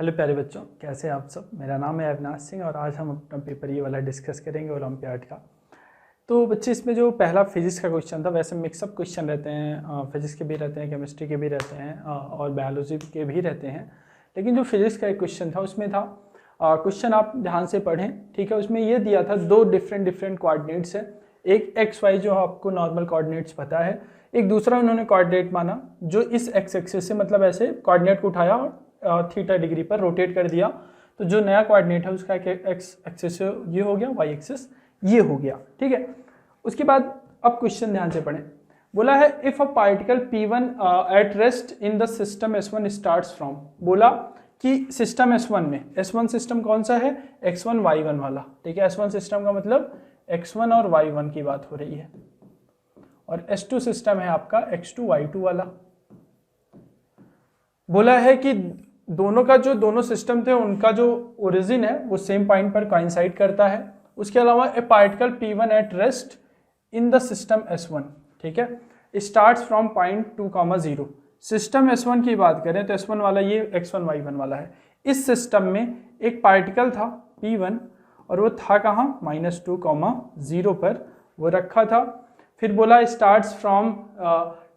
Hello प्यारे बच्चों, कैसे हैं आप सब। मेरा नाम है अविनाश सिंह और आज हम अपना पेपर ये वाला डिस्कस करेंगे ओलंपियाड का। तो बच्चे इसमें जो पहला फिजिक्स का क्वेश्चन था, वैसे मिक्सअप क्वेश्चन रहते हैं, फिजिक्स के भी रहते हैं, केमिस्ट्री के भी रहते हैं और बायोलॉजी के भी रहते हैं। लेकिन जो फिजिक्स का एक क्वेश्चन था उसमें था, क्वेश्चन आप ध्यान से पढ़ें, ठीक है। उसमें ये दिया था दो डिफरेंट कोऑर्डिनेट्स है, एक एक्स वाई जो आपको नॉर्मल कोऑर्डिनेट्स पता है, एक दूसरा उन्होंने कोऑर्डिनेट माना जो इस एक्स एक्सिस से, मतलब ऐसे कोऑर्डिनेट को उठाया और थीटा डिग्री पर रोटेट कर दिया। तो जो नया कोऑर्डिनेट है उसका एक्स एक्सिस ये हो गया, वाई एक्सिस ये हो गया, ठीक है। उसके बाद अब क्वेश्चन ध्यान से पढ़ें। बोला है if a particle P1 at rest in the system S1 starts from. बोला कि सिस्टम S1 में, S1 सिस्टम कौन सा है, X1 Y1 वाला, ठीक है। S1 सिस्टम का मतलब X1 और Y1 की बात हो रही है, और S2 सिस्टम है आपका X2 Y2 वाला। बोला है कि दोनों का जो दोनों सिस्टम थे उनका जो ओरिजिन है वो सेम पॉइंट पर कोइंसाइड करता है। उसके अलावा ए particle P1 at rest in the system S1, ठीक है, starts from point 2,0। System S1 की बात करें तो S1 वाला ये X1 Y1 वाला है। इस सिस्टम में एक पार्टिकल था P1 और वो था कहाँ, -2,0 पर वो रखा था। फिर बोला starts from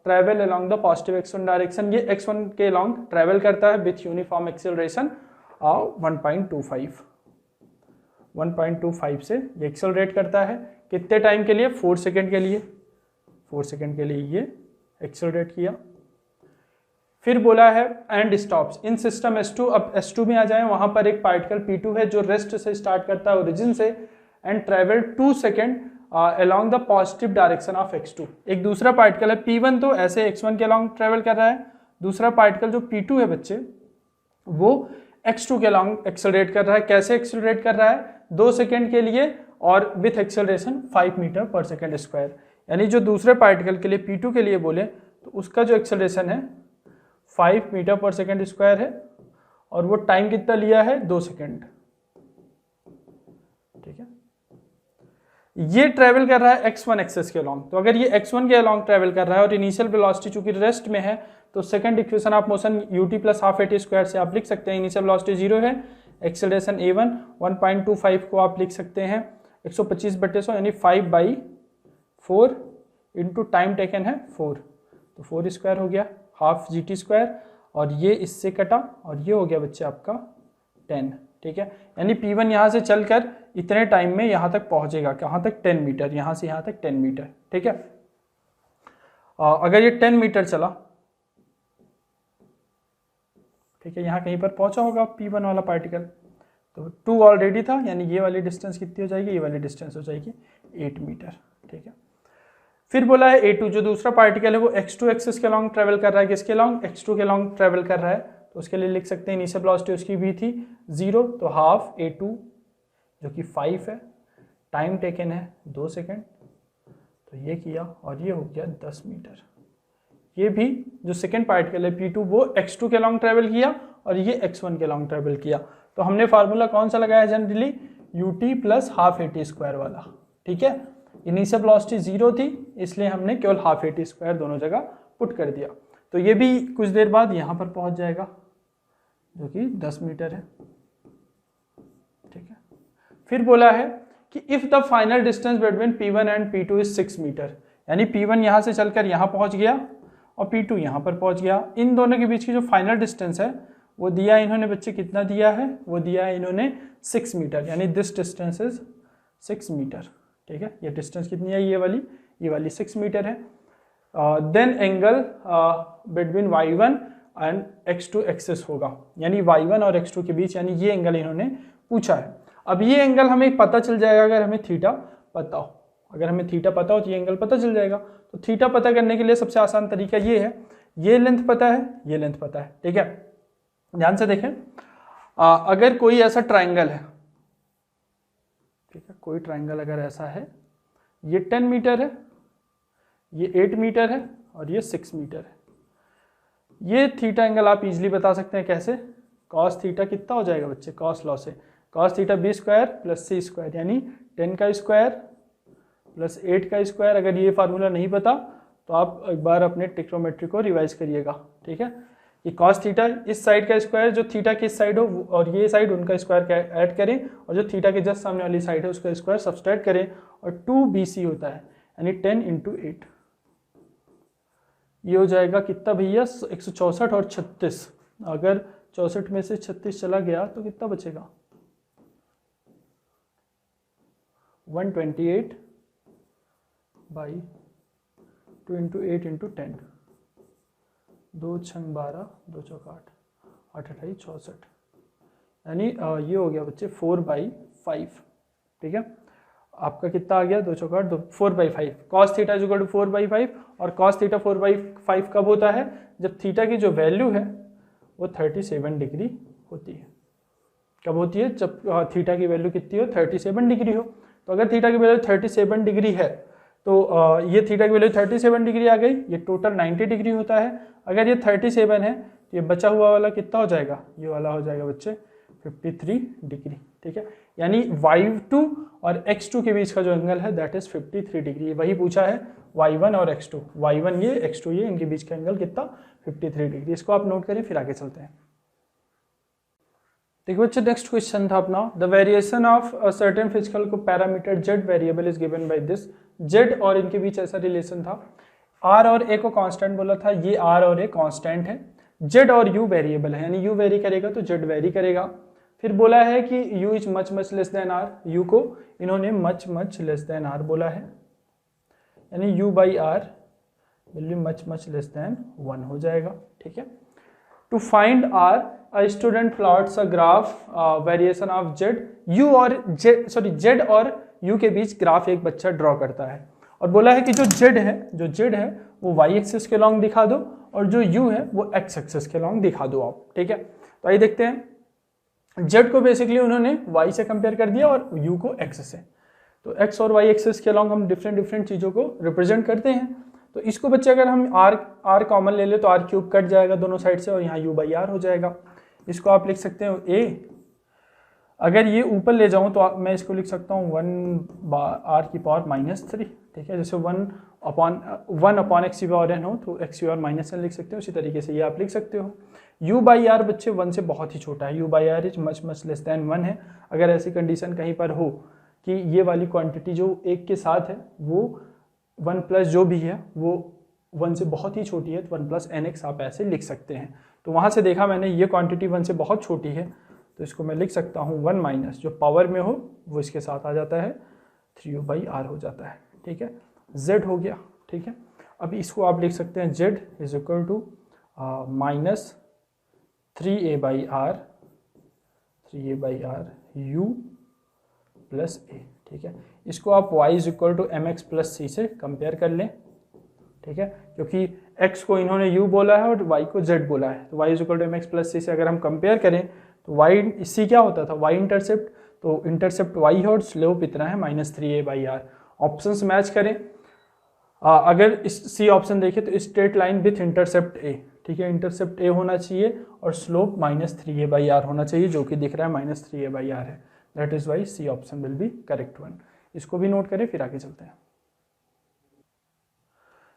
travel along the positive x1 direction. ये x1 के अलॉन्ग ट्रैवल करता है विथ यूनिफॉर्म एक्सेलरेशन 1.25 से ये एक्सेलरेट करता है। कितने टाइम के लिए, 4 सेकेंड के लिए, 4 सेकेंड के लिए ये एक्सेलरेट किया। फिर बोला है and stops in system S2। अब S2 में आ जाए, वहां पर एक पार्टिकल P2 है जो रेस्ट से स्टार्ट करता है ओरिजिन से and travel 2 second along the positive direction of x2। एक दूसरा पार्टिकल है P1 तो ऐसे x1 के along ट्रेवल कर रहा है, दूसरा पार्टिकल जो P2 है बच्चे वो x2 के along एक्सेलरेट कर रहा है। कैसे एक्सेलरेट कर रहा है, 2 सेकेंड के लिए और विथ एक्सेलरेशन 5 मीटर पर सेकेंड स्क्वायर। यानी जो दूसरे पार्टिकल के लिए P2 के लिए बोले तो उसका जो एक्सेलरेशन है 5 मीटर पर सेकेंड स्क्वायर है और वो टाइम कितना लिया है, 2 सेकेंड, ठीक है। ये ट्रेवल कर रहा है x1 एक्सेस के अलॉन्ग। तो अगर ये x1 के अलॉन्ग ट्रेवल कर रहा है और इनिशियल वेलोसिटी चूंकि रेस्ट में है तो second equation of motion ut plus half at square से आप लिख सकते हैं इनिशियल वेलोसिटी 0 है, एक्सेलरेशन a1 1.25 को आप लिख सकते हैं 125/100 यानी 5/4 इंटू टाइम टेकन है 4, तो 4 स्क्वायर हो गया, हाफ gt स्क्वायर, और ये इससे कटा और ये हो गया बच्चे आपका 10, ठीक है। यानी P1 यहाँ से चलकर इतने टाइम में यहाँ तक पहुँचेगा, कहाँ तक, 10 मीटर, यहाँ से यहाँ तक 10 मीटर, ठीक है। अगर ये 10 मीटर चला, ठीक है, यहाँ कहीं पर पहुँचा होगा P1 वाला पार्टिकल, तो 2 ऑलरेडी था, यानी ये वाली डिस्टेंस कितनी हो जाएगी, ये वाली डिस्टेंस हो जाएगी 8 मीटर, ठीक है। फिर बोला है A2 जो दूसरा पार्टिकल है वो x2 एक्सिस के अलॉन्ग ट्रेवल कर रहा है, किसके अलॉन्ग, x2 के अलॉन्ग ट्रेवल कर रहा है, तो उसके लिए लिख सकते हैं इनिशियल वेलोसिटी उसकी भी थी 0, तो हाफ A2 जो कि 5 है, टाइम टेकन है 2 सेकेंड, तो ये किया और ये हो गया 10 मीटर। ये भी जो सेकेंड पार्टिकल है P2 वो x2 के अलॉन्ग ट्रेवल किया और ये x1 के अलॉन्ग ट्रेवल किया। तो हमने फार्मूला कौन सा लगाया generally, ut plus half at square वाला, ठीक है। इनिशियल वेलोसिटी 0 थी इसलिए हमने केवल हाफ at स्क्वायर दोनों जगह पुट कर दिया। तो ये भी कुछ देर बाद यहाँ पर पहुँच जाएगा जो कि 10 मीटर है, ठीक है। फिर बोला है कि if the final distance between P1 and P2 is 6 metre, यानी P1 यहाँ से चलकर यहाँ पहुँच गया और P2 यहाँ पर पहुँच गया, इन दोनों के बीच की जो फाइनल डिस्टेंस है वो दिया इन्होंने बच्चे, कितना दिया है, वो दिया है इन्होंने 6 मीटर, यानी दिस डिस्टेंस इज 6 मीटर, ठीक है। ये डिस्टेंस कितनी है, ये वाली 6 मीटर है। Then angle between y1 and x2 axis होगा, यानी y1 और x2 के बीच, यानी ये एंगल इन्होंने पूछा है। अब ये एंगल हमें पता चल जाएगा अगर हमें थीटा पता हो, अगर हमें थीटा पता हो तो ये एंगल पता चल जाएगा। तो थीटा पता करने के लिए सबसे आसान तरीका ये है, ये लेंथ पता है, ये लेंथ पता है, ठीक है। ध्यान से देखें, अगर कोई ऐसा ट्राइंगल है, ठीक है, कोई ट्राइंगल अगर ऐसा है, ये 10 मीटर है, ये 8 मीटर है और ये 6 मीटर है, ये थीटा एंगल आप इजीली बता सकते हैं कैसे, कॉस थीटा कितना हो जाएगा बच्चे, कॉस लॉ से, cos theta b square plus c square, यानी 10 का स्क्वायर प्लस 8 का स्क्वायर। अगर ये फार्मूला नहीं पता तो आप एक बार अपने ट्रिग्नोमेट्री को रिवाइज करिएगा, ठीक है। ये कॉस थीटा, इस साइड का स्क्वायर जो थीटा की साइड हो और ये साइड उनका स्क्वायर ऐड करें, और जो थीटा के जस्ट सामने वाली साइड है उसका स्क्वायर सब्सट्रैक्ट करें, और 2BC होता है, यानी 10 × 8। ये हो जाएगा कितना भैया, 164 और 36। अगर 64 में से 36 चला गया तो कितना बचेगा, 128 बाई 2 × 8 × 10, 2 × 12, 2 × 8, 8 × 28 64, यानी ये हो गया बच्चे 4/5। ठीक है, आपका कितना आ गया, 2 × 8 4/5। Cos theta is equal to 4/5, और कॉस थीटा 4/5 कब होता है, जब थीटा की जो वैल्यू है वो 37 डिग्री होती है। कब होती है, जब थीटा की वैल्यू कितनी हो, 37 डिग्री हो। तो अगर थीटा की वैल्यू 37 डिग्री है तो ये थीटा की वैल्यू 37 डिग्री आ गई, ये टोटल 90 डिग्री होता है। अगर ये 37 है तो ये बचा हुआ वाला कितना हो जाएगा, ये वाला हो जाएगा बच्चे 53 डिग्री। ठीक है, यानी y2 और x2 के बीच का जो एंगल है दैट इज 53 डिग्री। वही पूछा है y1 और x2, y1 ये x2 ये, इनके बीच का एंगल कितना, 53 डिग्री। इसको आप नोट करें, फिर आगे चलते हैं। देखो बच्चे, नेक्स्ट क्वेश्चन था अपना, the variation of a certain physical को parameter z variable is given by this. z और इनके बीच ऐसा रिलेशन था, r और a को कांस्टेंट बोला था, ये r और a कांस्टेंट है, z और u वेरिएबल है, यानी u वेरी करेगा तो z वेरी करेगा। फिर बोला है कि u is much much less than r, u को इन्होंने much much less than r बोला है, यानी u/r value much less than 1 हो जाएगा। ठीक है, to find r a student plots a graph variation of z, u और z और u के बीच ग्राफ एक बच्चा ड्रॉ करता है, और बोला है कि जो z है वो y एक्सिस के लॉन्ग दिखा दो, और जो u है वो x एक्सिस के लॉन्ग दिखा दो आप। ठीक है, तो आइए देखते हैं। z को बेसिकली उन्होंने y से कंपेयर कर दिया और u को x से, तो x और y एक्सिस के लॉन्ग हम डिफरेंट चीज़ों को रिप्रेजेंट करते हैं। तो इसको बच्चे अगर हम r कॉमन ले ले तो r³ कट जाएगा दोनों साइड से, और यहाँ u/r हो जाएगा। इसको आप लिख सकते हो a, अगर ये ऊपर ले जाऊं तो मैं इसको लिख सकता हूँ 1r⁻³ ठीक है, जैसे 1 x⁴n हो तो x⁴ लिख सकते हो, उसी तरीके से ये आप लिख सकते हो। u/r बच्चे 1 से बहुत ही छोटा है, u/r is much less than 1 है। अगर ऐसी कंडीशन कहीं पर हो कि ये वाली क्वांटिटी जो 1 के साथ है वो 1 प्लस जो भी है वो 1 से बहुत ही छोटी है, तो 1 + nx आप ऐसे लिख सकते हैं। तो वहाँ से देखा मैंने ये क्वांटिटी 1 से बहुत छोटी है, तो इसको मैं लिख सकता हूँ 1 माइनस जो पावर में हो वो इसके साथ आ जाता है 3u/r हो जाता है। ठीक है, z हो गया। ठीक है, अब इसको आप लिख सकते हैं z is equal to -3a/r u plus a। ठीक है, इसको आप y is equal to mx plus c से कंपेयर कर लें। ठीक है, क्योंकि x को इन्होंने u बोला है और y को z बोला है, तो y is equal to mx plus c से अगर हम कंपेयर करें तो y c क्या होता था, y इंटरसेप्ट, तो इंटरसेप्ट y है और स्लोप इतना है -3a/r। ऑप्शंस मैच करें, अगर इस सी ऑप्शन देखें तो straight line with intercept a। ठीक है, इंटरसेप्ट a होना चाहिए और स्लोप -3a/r होना चाहिए, जो कि दिख रहा है -3a/r है। That is Y C option will be correct one. इसको भी नोट करें, फिर आगे चलते हैं।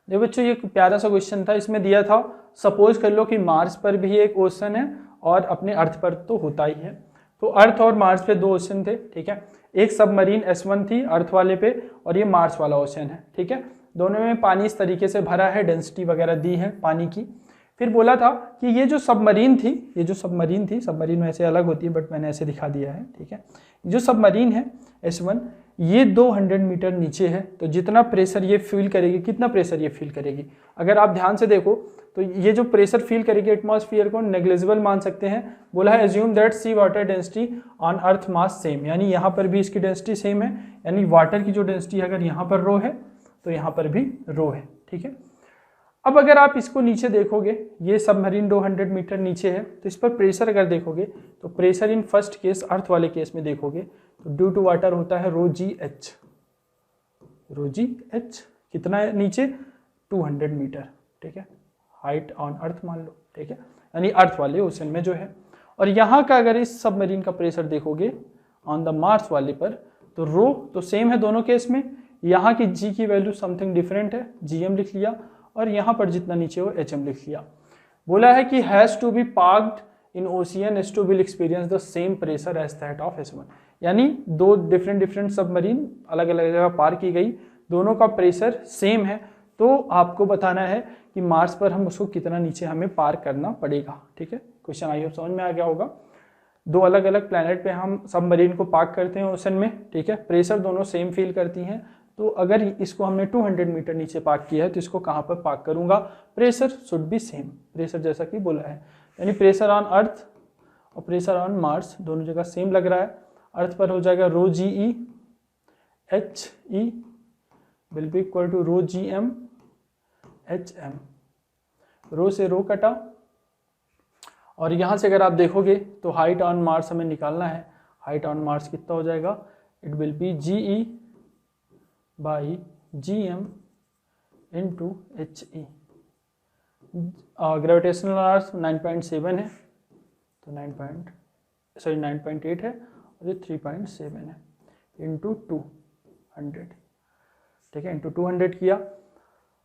देखो बच्चों, ये प्यारा सा क्वेश्चन था, इसमें दिया था सपोज कर लो कि मार्स पर भी एक ओशन है और अपने अर्थ पर तो होता ही है। तो अर्थ और मार्स पे 2 ओशन थे। ठीक है, एक सबमरीन S1 थी अर्थ वाले पे और ये मार्स वाला ओशन है। ठीक है, दोनों में पानी इस तरीके से भरा है, डेंसिटी वगैरह दी है पानी की। फिर बोला था कि ये जो सबमरीन थी, सबमरीन वैसे अलग होती है बट मैंने ऐसे दिखा दिया है। ठीक है, जो सबमरीन है S1 ये 200 मीटर नीचे है, तो जितना प्रेशर ये फील करेगी, कितना प्रेशर ये फील करेगी, अगर आप ध्यान से देखो तो ये जो प्रेशर फील करेगी एटमॉस्फेयर को नेग्लिजिबल मान सकते हैं। बोला है assume that sea water density on earth mass same, यानी यहाँ पर भी इसकी डेंसिटी सेम है, यानी वाटर की जो डेंसिटी अगर यहाँ पर रो है तो यहाँ पर भी रो है। ठीक है, अब अगर आप इसको नीचे देखोगे, ये सबमरीन 200 मीटर नीचे है, तो इस पर प्रेशर अगर देखोगे तो प्रेशर इन फर्स्ट केस अर्थ वाले केस में देखोगे तो ड्यू टू वाटर होता है ρgh। कितना है नीचे, 200 मीटर। ठीक है, हाइट ऑन अर्थ मान लो। ठीक है, यानी अर्थ वाले ओशन में जो है। और यहाँ का अगर इस सबमरीन का प्रेशर देखोगे ऑन द मार्स वाले पर तो रो तो सेम है दोनों केस में। यहाँ की g की वैल्यू समथिंग डिफरेंट है, gm लिख लिया, और यहाँ पर जितना नीचे हो hm लिख लिया। बोला है कि has to be parked in ocean S two will experience the same pressure as that of S1। यानी दो डिफरेंट सबमरीन अलग अलग जगह पार्क की गई, दोनों का प्रेशर सेम है, तो आपको बताना है कि मार्स पर हम उसको कितना नीचे हमें पार्क करना पड़ेगा। ठीक है, क्वेश्चन आई होप समझ में आ गया होगा। दो अलग अलग प्लैनेट पे हम सबमरीन को पार्क करते हैं ओशन में, ठीक है, प्रेशर दोनों सेम फील करती हैं, तो अगर इसको हमने 200 मीटर नीचे पार्क किया है तो इसको कहाँ पर पार्क करूँगा, pressure should be same, pressure जैसा कि बोला है, यानी प्रेशर ऑन अर्थ और प्रेशर ऑन मार्स दोनों जगह सेम लग रहा है। अर्थ पर हो जाएगा rho g e h e will be equal to rho g m h m, rho से रो कटा, और यहाँ से अगर आप देखोगे तो हाइट ऑन मार्स हमें निकालना है, हाइट ऑन मार्स कितना हो जाएगा, it will be G E by G M into H E. Gravitational Mars 9.7 है, तो 9.8 है और ये 3.7 है, इंटू 200, ठीक है, इंटू 200 किया।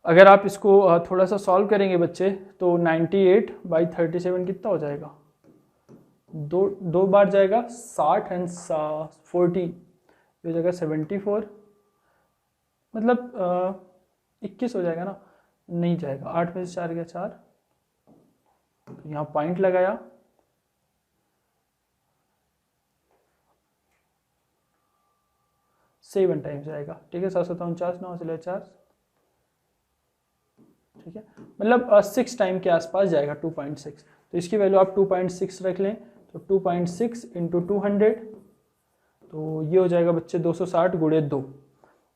अगर आप इसको थोड़ा सा सॉल्व करेंगे बच्चे तो 98/37 कितना हो जाएगा, दो बार जाएगा, 60 एंड 40 हो जाएगा 74, मतलब 21 हो जाएगा ना, नहीं जाएगा, 8 में से 4 गया 4, तो यहाँ पॉइंट लगाया, सेवन टाइम्स जाएगा, ठीक है, 749 9 से 4, ठीक है, मतलब 6 टाइम के आसपास जाएगा, 2.6, तो इसकी वैल्यू आप 2.6 रख लें, तो 2.6 इंटू 200, तो ये हो जाएगा बच्चे 260 गुणे 2,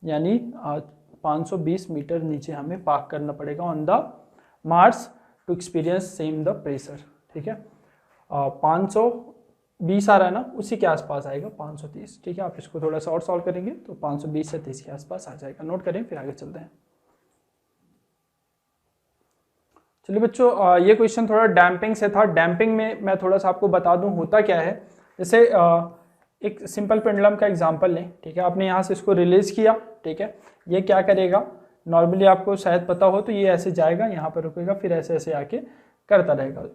यानी 520 मीटर नीचे हमें पार्क करना पड़ेगा on the Mars to experience same the pressure. ठीक है, 520 आ रहा है ना, उसी के आसपास आएगा 530। ठीक है, आप इसको थोड़ा सा और सॉल्व करेंगे तो 520 से 30 के आसपास आ जाएगा। नोट करें, फिर आगे चलते हैं। चलिए बच्चों, ये क्वेश्चन थोड़ा डैम्पिंग से था। डैम्पिंग में मैं थोड़ा सा आपको बता दूं होता क्या है। जैसे एक सिंपल पेंडुलम का एग्जांपल लें, ठीक है, आपने यहाँ से इसको रिलीज किया, ठीक है, ये क्या करेगा, नॉर्मली आपको शायद पता हो तो ये ऐसे जाएगा, यहाँ पर रुकेगा, फिर ऐसे ऐसे आके करता रहेगा,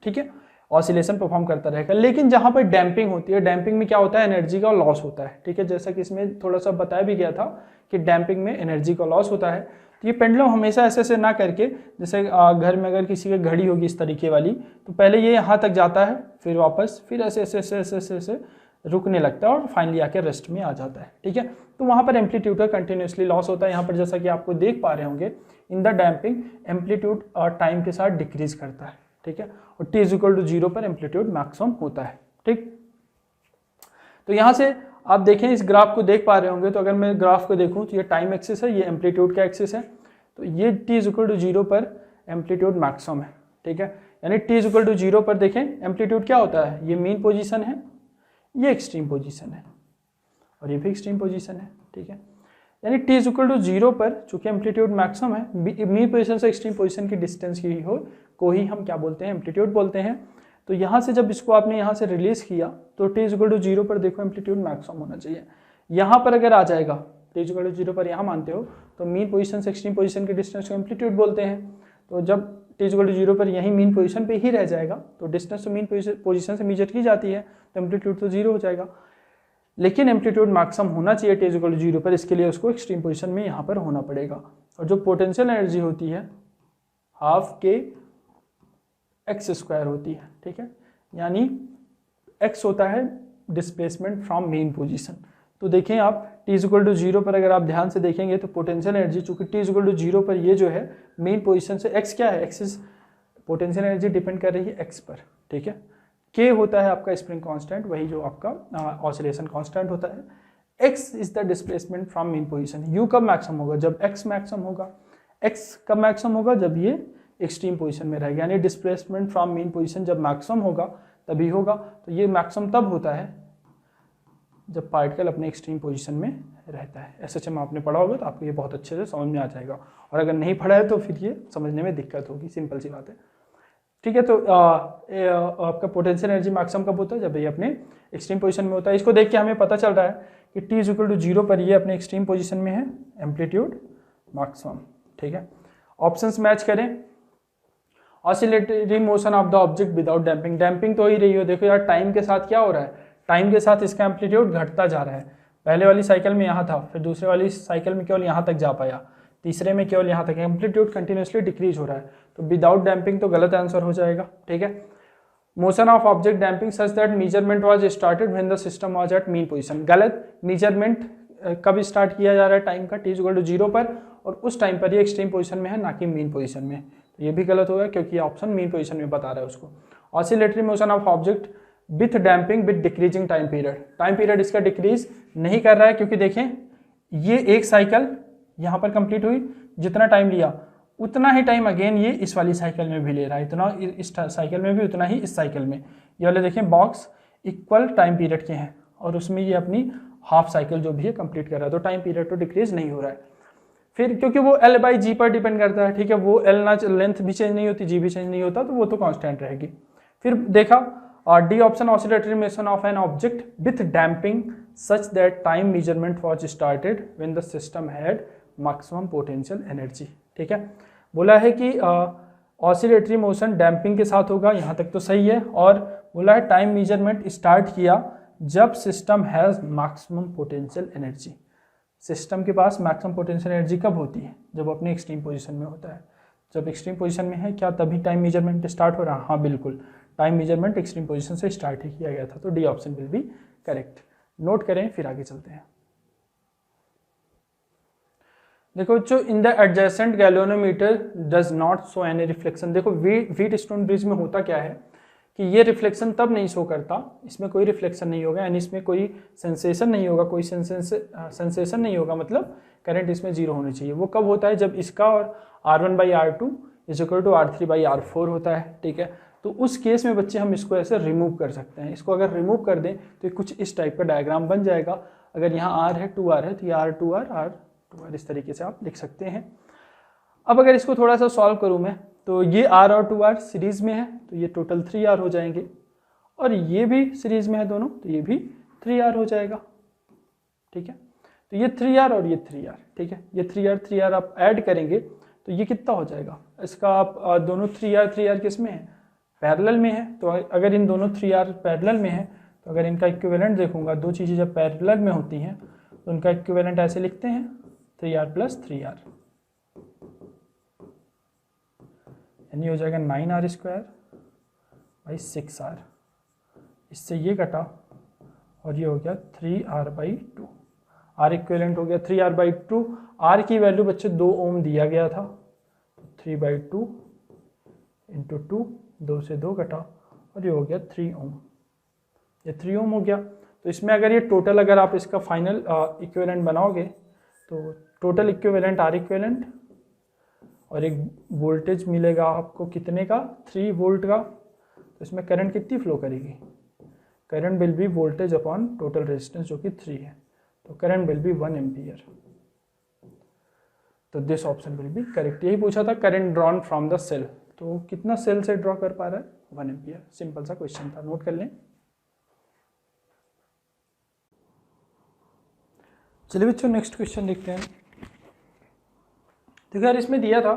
ठीक है, ऑसिलेशन परफॉर्म करता रहेगा। लेकिन जहाँ पर डैम्पिंग होती है, डैम्पिंग में क्या होता है, एनर्जी का लॉस होता है। ठीक है, जैसा कि इसमें थोड़ा सा बताया भी गया था कि डैम्पिंग में एनर्जी का लॉस होता है। तो ये पेंडुलम हमेशा ऐसे ऐसे ना करके, जैसे घर में अगर किसी की घड़ी होगी इस तरीके वाली, तो पहले ये यहाँ तक जाता है, फिर वापस, फिर ऐसे ऐसे ऐसे ऐसे ऐसे ऐसे रुकने लगता है और फाइनली आके रेस्ट में आ जाता है। ठीक है, तो वहाँ पर एम्पलीट्यूड का कंटिन्यूसली लॉस होता है। यहाँ पर जैसा कि आपको देख पा रहे होंगे, in the damping amplitude time के साथ डिक्रीज करता है। ठीक है, और t = 0 पर एम्पलीट्यूड मैक्सिमम होता है। ठीक, तो यहाँ से आप देखें, इस ग्राफ को देख पा रहे होंगे, तो अगर मैं ग्राफ को देखूँ तो ये टाइम एक्सिस है, ये एम्पलीट्यूड का एक्सिस है, तो ये t = 0 पर एम्पलीट्यूड मैक्सिमम है। ठीक है, यानी t = 0 पर देखें एम्पलीट्यूड क्या होता है, ये मीन पोजीशन है, ये एक्सट्रीम पोजीशन है, और ये भी एक्सट्रीम पोजीशन है। ठीक है, यानी t = 0 पर चूंकि एम्पलीट्यूड मैक्सिमम है, मीन पोजीशन से एक्सट्रीम पोजीशन की डिस्टेंस की को ही हम क्या बोलते हैं, एम्पलीट्यूड बोलते हैं। तो यहाँ से जब इसको आपने यहाँ से रिलीज किया तो t = 0 पर देखो एम्पलीट्यूड मैक्सिमम होना चाहिए। यहाँ पर अगर आ जाएगा t = 0 पर, यहाँ मानते हो तो मीन पोजीशन से एक्सट्रीम पोजीशन की डिस्टेंस को एम्पलीट्यूड बोलते हैं। तो जब t = 0 पर यही मीन पोजीशन पे ही रह जाएगा तो डिस्टेंस तो मीन पोजीशन से मेजर की जाती है, तो एम्पलीट्यूड तो 0 हो जाएगा। लेकिन एम्पलीट्यूड मैक्सिमम होना चाहिए t = 0 पर, इसके लिए उसको एक्सट्रीम पोजीशन में यहाँ पर होना पड़ेगा। और जो पोटेंशियल एनर्जी होती है हाफ के x² होती है। ठीक है, यानी x होता है डिस्प्लेसमेंट फ्रॉम मेन पोजीशन। तो देखें आप t = 0 पर अगर आप ध्यान से देखेंगे तो पोटेंशियल एनर्जी, चूंकि t = 0 पर ये जो है मेन पोजीशन से x क्या है, एक्सिस पोटेंशियल एनर्जी डिपेंड कर रही है x पर। ठीक है, k होता है आपका स्प्रिंग कांस्टेंट, वही जो आपका ऑसिलेशन कांस्टेंट होता है। x is the displacement from main position. u कब मैक्सिमम होगा, जब x मैक्सिमम होगा। x कब मैक्सिमम होगा, जब ये एक्सट्रीम पोजीशन में रहेगा, यानी डिस्प्लेसमेंट फ्रॉम मेन पोजीशन जब मैक्सिमम होगा तभी होगा। तो ये मैक्सिमम तब होता है जब पार्टिकल अपने एक्सट्रीम पोजीशन में रहता है। SHM आपने पढ़ा होगा तो आपको ये बहुत अच्छे से समझ में आ जाएगा, और अगर नहीं पढ़ा है तो फिर ये समझने में दिक्कत होगी, सिंपल सी बात है। ठीक है, तो आपका पोटेंशियल एनर्जी मैक्सिमम कब होता है, जब ये अपने एक्सट्रीम पोजीशन में होता है। इसको देख के हमें पता चल रहा है कि t = 0 पर ये अपने एक्सट्रीम पोजीशन में है, एम्पलीट्यूड मैक्सिमम। ठीक है, ऑप्शंस मैच करें। Oscillatory motion of the object without damping, damping तो ही रही हो, देखो यार टाइम के साथ क्या हो रहा है, टाइम के साथ इसका एम्पलीट्यूड घटता जा रहा है। पहले वाली साइकिल में यहाँ था, फिर दूसरे वाली साइकिल में केवल यहाँ तक जा पाया, तीसरे में केवल यहाँ तक, एम्पलीट्यूड कंटिन्यूसली डिक्रीज हो रहा है, तो विदाउट डैम्पिंग तो गलत आंसर हो जाएगा। ठीक है, motion of object damping such that measurement was started when the system was at mean position, गलत। मेजरमेंट कब स्टार्ट किया जा रहा है टाइम का, t=0 पर, और उस टाइम पर ये एक्सट्रीम पोजीशन में है ना कि मीन पोजीशन में, तो ये भी गलत होगा क्योंकि ऑप्शन मीन पोजीशन में बता रहा है उसको। Oscillatory motion of object with damping with decreasing time period, time period इसका डिक्रीज नहीं कर रहा है क्योंकि देखें ये एक साइकिल यहाँ पर कंप्लीट हुई, जितना टाइम लिया उतना ही टाइम अगेन ये इस वाली साइकिल में भी ले रहा है, इतना इस साइकिल में भी उतना ही इस साइकिल में। ये वाले देखें बॉक्स इक्वल टाइम पीरियड के हैं और उसमें ये अपनी हाफ साइकिल जो भी है कंप्लीट कर रहा है, तो टाइम पीरियड तो डिक्रीज नहीं हो रहा है। फिर क्योंकि वो L/G पर डिपेंड करता है, ठीक है, वो L ना लेंथ भी चेंज नहीं होती, G भी चेंज नहीं होता, तो वो तो कांस्टेंट रहेगी। फिर देखा D option oscillatory motion of an object with damping such that time measurement was started when the system had maximum potential energy. ठीक है, बोला है कि ऑसिलेटरी मोशन डैम्पिंग के साथ होगा, यहाँ तक तो सही है, और बोला है टाइम मेजरमेंट स्टार्ट किया जब system has maximum potential energy. System के पास मैक्सिमम पोटेंशियल एनर्जी कब होती है, जब अपने एक्सट्रीम पोजीशन में होता है। जब एक्सट्रीम पोजीशन में है क्या तभी टाइम मेजरमेंट स्टार्ट हो रहा है, हाँ बिल्कुल, टाइम मेजरमेंट एक्सट्रीम पोजीशन से स्टार्ट ही किया गया था, तो D option will be correct. Note करें, फिर आगे चलते हैं। देखो जो in the adjacent galvanometer does not show any reflection, देखो व्हीट स्टोन ब्रिज में होता क्या है कि ये रिफ्लेक्शन तब नहीं शो करता, इसमें कोई रिफ्लेक्शन नहीं होगा, यानी इसमें कोई सेंसेशन नहीं होगा, कोई सेंसेशन नहीं होगा, मतलब करंट इसमें जीरो होनी चाहिए। वो कब होता है, जब इसका और R1/R2 = R3/R4 होता है। ठीक है, तो उस केस में बच्चे हम इसको ऐसे रिमूव कर सकते हैं, इसको अगर रिमूव कर दें तो कुछ इस टाइप का डायग्राम बन जाएगा। अगर यहाँ R है 2R है तो ये R2R R2R इस तरीके से आप लिख सकते हैं। अब अगर इसको थोड़ा सा सॉल्व करूँ मैं, तो ये R और 2R सीरीज में है तो ये टोटल 3R हो जाएंगे, और ये भी सीरीज में है दोनों तो ये भी 3R हो जाएगा। ठीक है, तो ये 3R और ये 3R, ठीक है, ये 3R आप ऐड करेंगे तो ये कितना हो जाएगा, इसका आप दोनों 3R किस में है, पैरेलल में है। तो अगर इन दोनों 3R पैरेलल में है तो अगर इनका इक्विवेलेंट देखूंगा, दो चीज़ें जब पैरेलल में होती हैं तो उनका इक्विवेलेंट ऐसे लिखते हैं 3R + 3R, यानी हो जाएगा 9R² / 6R। इससे ये कटा और ये हो गया 3R/2, R इक्विवेलेंट हो गया 3R/2। R की वैल्यू बच्चे 2 ओम दिया गया था, 3/2 × 2, 2 से 2 कटा और ये हो गया 3 ओम, ये 3 ओम हो गया। तो इसमें अगर ये टोटल, अगर आप इसका फाइनल इक्विवेलेंट बनाओगे तो टोटल इक्विवेलेंट R इक्विवेलेंट और एक वोल्टेज मिलेगा आपको कितने का, 3 वोल्ट का। तो इसमें करंट कितनी फ्लो करेगी, current will be voltage upon total resistance जो कि 3 है, तो करंट विल बी 1 एम्पियर। तो this option will be correct. यही पूछा था current drawn from the cell, तो कितना सेल से ड्रॉ कर पा रहा है, 1 एम्पियर। सिंपल सा क्वेश्चन था, नोट कर लें। चलिए बच्चों नेक्स्ट क्वेश्चन देखते हैं। देखो यार इसमें दिया था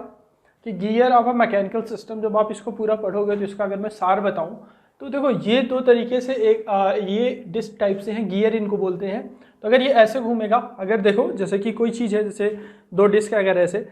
कि gear of a mechanical system, जब आप इसको पूरा पढ़ोगे तो इसका अगर मैं सार बताऊं तो देखो ये दो तरीके से, एक ये डिस्क टाइप से हैं, गियर इनको बोलते हैं। तो अगर ये ऐसे घूमेगा, अगर देखो जैसे कि कोई चीज़ है, जैसे 2 डिस्क अगर ऐसे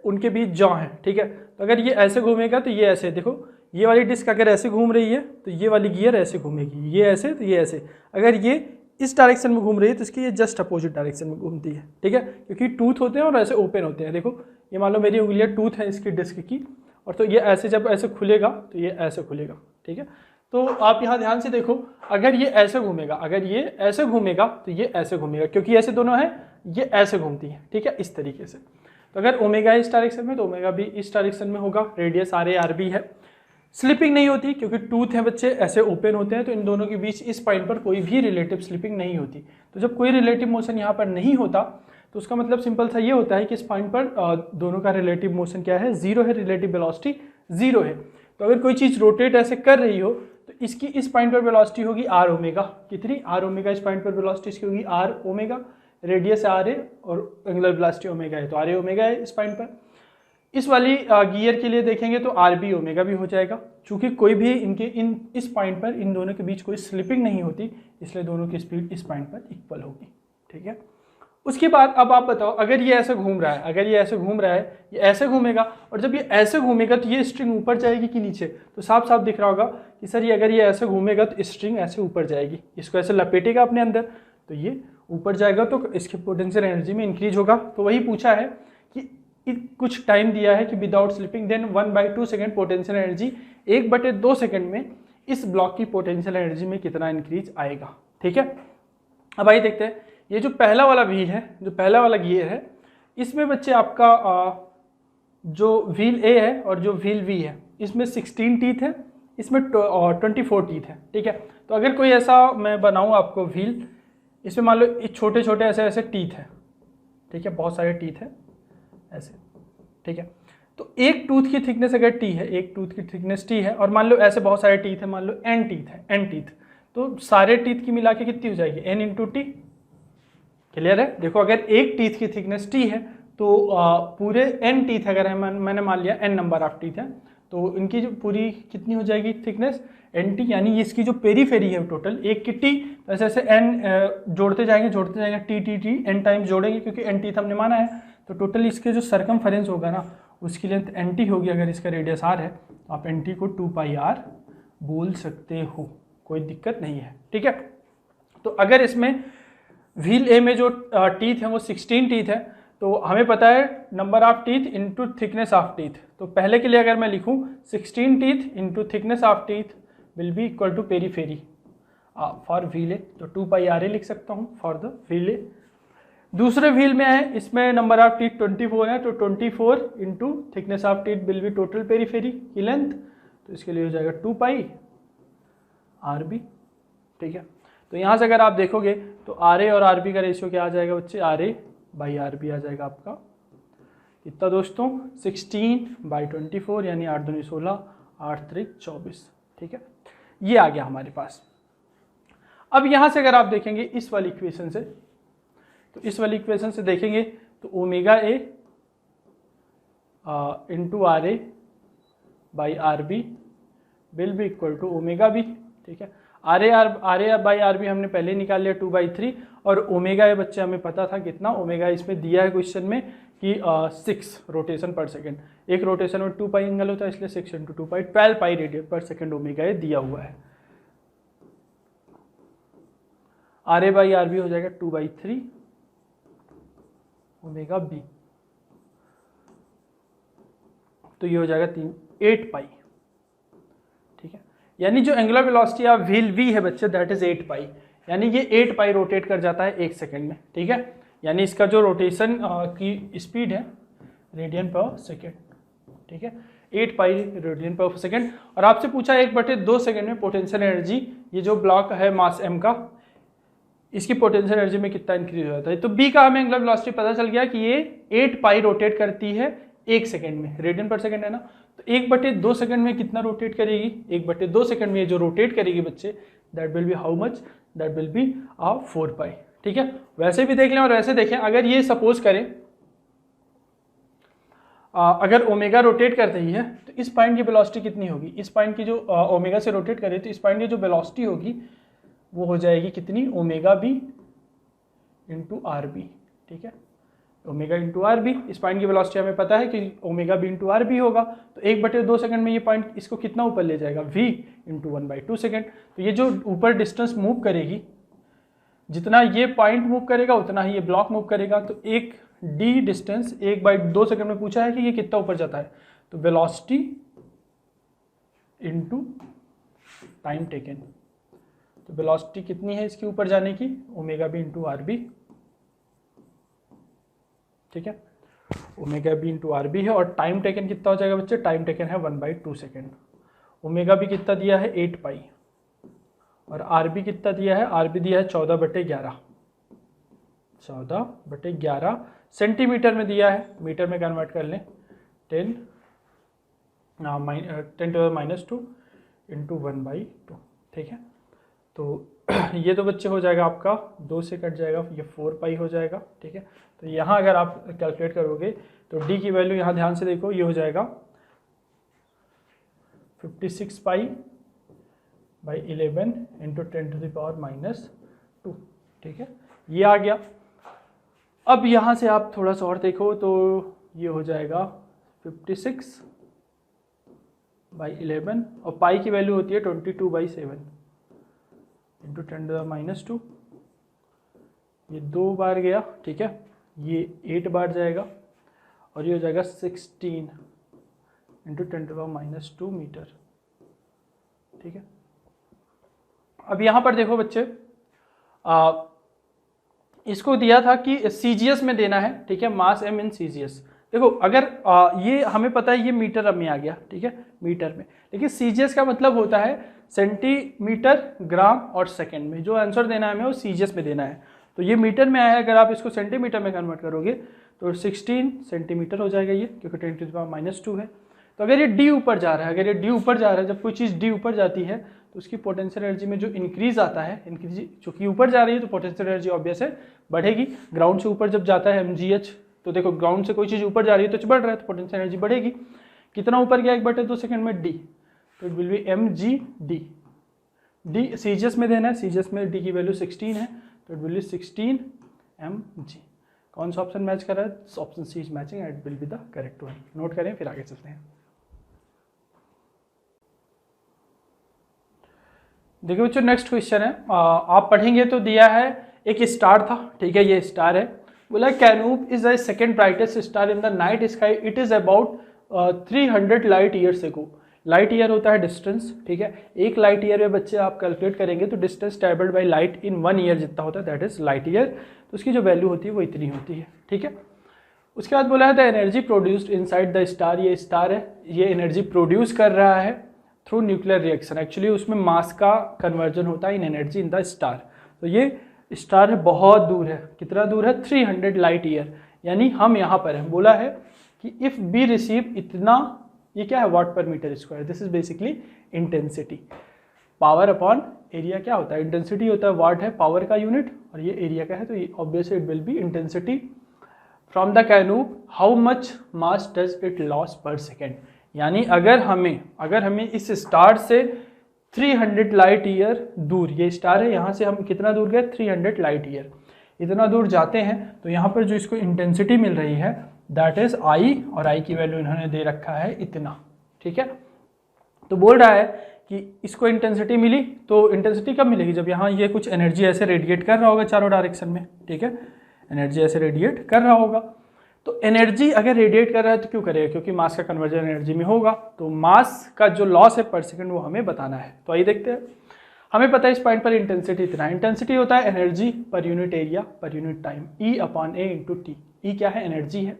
उनके बीच जॉ है, ठीक है, तो अगर ये ऐसे घूमेगा तो ये ऐसे, देखो ये वाली डिस्क अगर ऐसे घूम रही है तो ये वाली गियर ऐसे घूमेगी, ये ऐसे तो ये ऐसे। अगर ये इस डायरेक्शन में घूम रही है तो इसकी ये जस्ट अपोजिट डायरेक्शन में घूमती है, ठीक है, क्योंकि टूथ होते हैं और ऐसे ओपन होते हैं। देखो ये मान लो मेरी उंगलियां टूथ है इसकी डिस्क की, और तो ये ऐसे जब ऐसे खुलेगा तो ये ऐसे खुलेगा, ठीक है। तो आप यहाँ ध्यान से देखो, अगर ये ऐसे घूमेगा, अगर ये ऐसे घूमेगा तो ये ऐसे घूमेगा, क्योंकि ऐसे दोनों हैं, ये ऐसे घूमती है, ठीक है, इस तरीके से। तो अगर ओमेगा इस डायरेक्शन में तो ओमेगा भी इस डायरेक्शन में होगा, रेडियस RA/RB है। स्लिपिंग नहीं होती क्योंकि टूथ है बच्चे, ऐसे ओपन होते हैं, तो इन दोनों के बीच इस पॉइंट पर कोई भी रिलेटिव स्लिपिंग नहीं होती। तो जब कोई रिलेटिव मोशन यहाँ पर नहीं होता तो उसका मतलब सिंपल सा ये होता है कि इस पॉइंट पर दोनों का रिलेटिव मोशन क्या है, 0 है, रिलेटिव वेलोसिटी 0 है। तो अगर कोई चीज़ रोटेट ऐसे कर रही हो तो इसकी इस पॉइंट पर वेलोसिटी होगी R ओमेगा, कितनी R ओमेगा, इस पॉइंट पर वेलोसिटी इसकी होगी R ओमेगा, रेडियस R है और एंगुलर वेलोसिटी ओमेगा है, तो R ओमेगा है इस पॉइंट पर। इस वाली गियर के लिए देखेंगे तो आर बी ओमेगा भी हो जाएगा, चूंकि कोई भी इस पॉइंट पर इन दोनों के बीच कोई स्लिपिंग नहीं होती, इसलिए दोनों की स्पीड इस पॉइंट पर इक्वल होगी। ठीक है, उसके बाद अब आप बताओ, अगर ये ऐसे घूम रहा है, अगर ये ऐसे घूम रहा है, ये ऐसे घूमेगा, और जब ये ऐसे घूमेगा तो ये स्ट्रिंग ऊपर जाएगी कि नीचे? तो साफ साफ दिख रहा होगा कि सर ये अगर ये ऐसे घूमेगा तो स्ट्रिंग ऐसे ऊपर जाएगी, इसको ऐसे लपेटेगा अपने अंदर तो ये ऊपर जाएगा, तो इसके पोटेंशियल एनर्जी में इंक्रीज होगा। तो वही पूछा है कि कुछ टाइम दिया है कि without slipping then 1/2 second potential energy, 1/2 second में इस ब्लॉक की पोटेंशियल एनर्जी में कितना इंक्रीज आएगा। ठीक है, अब आइए देखते हैं, ये जो पहला वाला व्हील है, जो पहला वाला गियर है, इसमें बच्चे आपका जो व्हील ए है और जो व्हील वी है, इसमें 16 टीथ है, इसमें 24 टीथ है। ठीक है, तो अगर कोई ऐसा मैं बनाऊं आपको व्हील, इसमें मान लो छोटे छोटे ऐसे ऐसे टीथ है, ठीक है, बहुत सारे टीथ है ऐसे। ठीक है, तो एक टूथ की थिकनेस अगर टी है, एक टूथ की थिकनेस टी है, और मान लो ऐसे बहुत सारे टीथ है, मान लो एन टीथ है, एन टीथ, तो सारे टीथ की मिला के कितनी हो जाएगी? N into T. क्लियर है? देखो, अगर एक टीथ की थिकनेस टी है तो पूरे एन टीथ अगर है, मैंने मान लिया एन नंबर ऑफ टीथ है, तो इनकी जो पूरी कितनी हो जाएगी थिकनेस? एन टी, यानी इसकी जो पेरीफेरी है टोटल एक की टी, तो ऐसे ऐसे एन जोड़ते जाएंगे T T T N times जोड़ेंगे, क्योंकि एन टीथ हमने माना है, तो टोटल इसके जो सरकमफेरेंस होगा ना, उसकी लेंथ एन टी होगी। अगर इसका रेडियस आर है तो आप एन टी को 2πr बोल सकते हो, कोई दिक्कत नहीं है। ठीक है, तो अगर इसमें व्हील ए में जो टीथ है वो 16 टीथ है, तो हमें पता है number of teeth into thickness of teeth, तो पहले के लिए अगर मैं लिखूं 16 teeth into thickness of teeth will be equal to periphery for wheel A, तो 2πr लिख सकता हूं फॉर द व्हील ए। दूसरे व्हील में है, इसमें नंबर ऑफ टीथ 24 है, तो 24 into thickness of teeth will B total periphery की लेंथ, तो इसके लिए हो जाएगा 2πrb। ठीक है, तो यहाँ से अगर आप देखोगे तो आर ए और आर बी का रेशियो क्या आ जाएगा बच्चे? R A by are b आ जाएगा आपका कितना दोस्तों? 16/24, यानी 8 दूनी 16, 8 त्रिक 24। ठीक है, ये आ गया हमारे पास। अब यहाँ से अगर आप देखेंगे इस वाली इक्वेशन से, तो इस वाली इक्वेशन से देखेंगे तो omega A into R A by are B will be equal to omega B. ठीक है, R A by are B हमने पहले निकाल लिया 2/3, और ओमेगा ए बच्चे हमें पता था कितना, ओमेगा इसमें दिया है क्वेश्चन में कि 6 रोटेशन पर सेकेंड, एक रोटेशन में 2π एंगल होता है, इसलिए 6 into 2π 12π radian per second omega A दिया हुआ है। R A by are B हो जाएगा 2/3 ओमेगा बी, तो ये हो जाएगा 8π। ठीक है, यानी जो एंगुलर वेलोसिटी या व्हील वी है बच्चे, दैट इज 8π, यानी ये 8π रोटेट कर जाता है 1 सेकेंड में। ठीक है, यानी इसका जो रोटेशन की स्पीड है रेडियन पर सेकेंड। ठीक है, 8π रेडियन पर सेकेंड। और आपसे पूछा 1/2 सेकेंड में पोटेंशियल एनर्जी, ये जो ब्लॉक है मास m का, इसकी पोटेंशियल एनर्जी में कितना इंक्रीज हो जाता है? तो b का हमें एंगुलर वेलोसिटी पता चल गया कि ये 8π रोटेट करती है 1 सेकेंड में, रेडियन पर सेकेंड है ना, तो 1/2 सेकेंड में कितना रोटेट करेगी? 1/2 सेकेंड में जो रोटेट करेगी बच्चे, that will be how much? That will be 4π। ठीक है, वैसे भी देख लें और वैसे देखें, अगर ये सपोज करें अगर ओमेगा रोटेट कर रही है तो इस पॉइंट की वेलोसिटी कितनी होगी? इस पॉइंट की जो ओमेगा से रोटेट करे तो इस पॉइंट की जो वेलोसिटी होगी वो हो जाएगी कितनी? Omega B into R B. ठीक है, ओमेगा इंटू आर बी, इस पॉइंट की वेलोसिटी हमें पता है कि omega B into R B होगा, तो 1/2 सेकंड में ये पॉइंट इसको कितना ऊपर ले जाएगा? v into 1/2 second. तो ये जो ऊपर डिस्टेंस मूव करेगी, जितना ये पॉइंट मूव करेगा उतना ही ये ब्लॉक मूव करेगा, तो एक d डिस्टेंस 1/2 सेकंड में पूछा है कि ये कितना ऊपर जाता है, तो वेलोसिटी इंटू टाइम टेकन, तो वेलोसिटी कितनी है इसके ऊपर जाने की? Omega B into R B. ठीक है, omega B into R B है, और टाइम टेकन कितना हो जाएगा बच्चे? टाइम टेकन है 1/2 सेकेंड। ओमेगा बी कितना दिया है? 8π, और आर बी कितना दिया है? आर बी दिया है 14/11, 14/11 सेंटीमीटर में दिया है, मीटर में कन्वर्ट कर लें 10 to the -2 इंटू 1/2। ठीक है, तो ये तो बच्चे हो जाएगा आपका 2 से कट जाएगा, ये 4 पाई हो जाएगा, ठीक है। तो यहाँ अगर आप कैलकुलेट करोगे तो d की वैल्यू यहाँ ध्यान से देखो, ये हो जाएगा 56 पाई बाई 11 इंटू 10⁻⁻², ठीक है, ये आ गया। अब यहाँ से आप थोड़ा सा और देखो तो ये हो जाएगा 56 बाई 11 और पाई की वैल्यू होती है 22/7 इंटू 10⁻², ये 2 बार गया, ठीक है, ये 8 बार जाएगा और ये हो जाएगा 16 इंटू 10⁻² मीटर, ठीक है। अब यहाँ पर देखो बच्चे, इसको दिया था कि CGS में देना है, ठीक है, मास m इन CGS। देखो अगर ये हमें पता है ये मीटर में आ गया, ठीक है, मीटर में, लेकिन CGS का मतलब होता है सेंटीमीटर, ग्राम और सेकंड में। जो आंसर देना है हमें वो CGS में देना है। तो ये मीटर में आया है, अगर आप इसको सेंटीमीटर में कन्वर्ट करोगे तो 16 सेंटीमीटर हो जाएगा ये, क्योंकि 10⁻² है। तो अगर ये d ऊपर जा रहा है, अगर ये d ऊपर जा रहा है, जब कोई चीज़ d ऊपर जाती है तो उसकी पोटेंशियल एनर्जी में जो इंक्रीज आता है, इंक्रीज चूँकि ऊपर जा रही है तो पोटेंशियल एनर्जी ऑब्वियस है बढ़ेगी। ग्राउंड से ऊपर जब जाता है mgh, तो देखो ग्राउंड से कोई चीज़ ऊपर जा रही है तो बढ़ रहा है तो पोटेंशियल एनर्जी बढ़ेगी। कितना ऊपर गया 1/2 सेकंड में d, तो it will B mgd। d CGS में देना है, CGS में d की वैल्यू 16 है तो इट विल बी 16 mg। कौन सा ऑप्शन मैच कर रहा है? Option C is matching and it will be the correct one. Note करें, फिर आगे चलते हैं। देखिए बच्चों, नेक्स्ट क्वेश्चन है, आप पढ़ेंगे तो दिया है एक स्टार था, ठीक है, ये स्टार है। बोला Canopus is the second brightest star in the night sky, it is about 300 light years ago. Light year होता है डिस्टेंस, ठीक है, एक लाइट ईयर में बच्चे आप कैलकुलेट करेंगे तो distance travelled by light in 1 year जितना होता है दैट इज लाइट ईयर। तो उसकी जो वैल्यू होती है वो इतनी होती है, ठीक है। उसके बाद बोला है the energy produced inside the star, ये स्टार है, ये एनर्जी प्रोड्यूस कर रहा है थ्रू न्यूक्लियर रिएक्शन। एक्चुअली उसमें मास का कन्वर्जन होता है इन एनर्जी इन द स्टार। तो ये स्टार है, बहुत दूर है, कितना दूर है? 300 लाइट ईयर, यानी हम यहाँ पर हैं। बोला है कि इफ़ बी रिसीव इतना, ये क्या है? Watt per metre square. This is basically intensity, power upon area क्या होता है? इंटेंसिटी होता है, वाट है पावर का यूनिट और ये एरिया का है, तो ये obviously it will be intensity from the Canopus. How much mass does it loss per second, यानी अगर हमें इस स्टार से 300 लाइट ईयर दूर, ये स्टार है, यहाँ से हम कितना दूर गए? 300 लाइट ईयर, इतना दूर जाते हैं तो यहाँ पर जो इसको इंटेंसिटी मिल रही है दैट इज आई, और आई की वैल्यू इन्होंने दे रखा है इतना, ठीक है। तो बोल रहा है कि इसको इंटेंसिटी मिली, तो इंटेंसिटी कब मिलेगी? जब यहाँ ये कुछ एनर्जी ऐसे रेडिएट कर रहा होगा चारों डायरेक्शन में, ठीक है, एनर्जी ऐसे रेडिएट कर रहा होगा। तो एनर्जी अगर रेडिएट कर रहा है तो क्यों करेगा? क्योंकि मास का कन्वर्जन एनर्जी में होगा। तो मास का जो लॉस है पर सेकंड वो हमें बताना है। तो आइए देखते हैं। हमें पता है इस पॉइंट पर इंटेंसिटी इतना, इंटेंसिटी होता है energy per unit area per unit time, E upon A into t. E क्या है? एनर्जी है।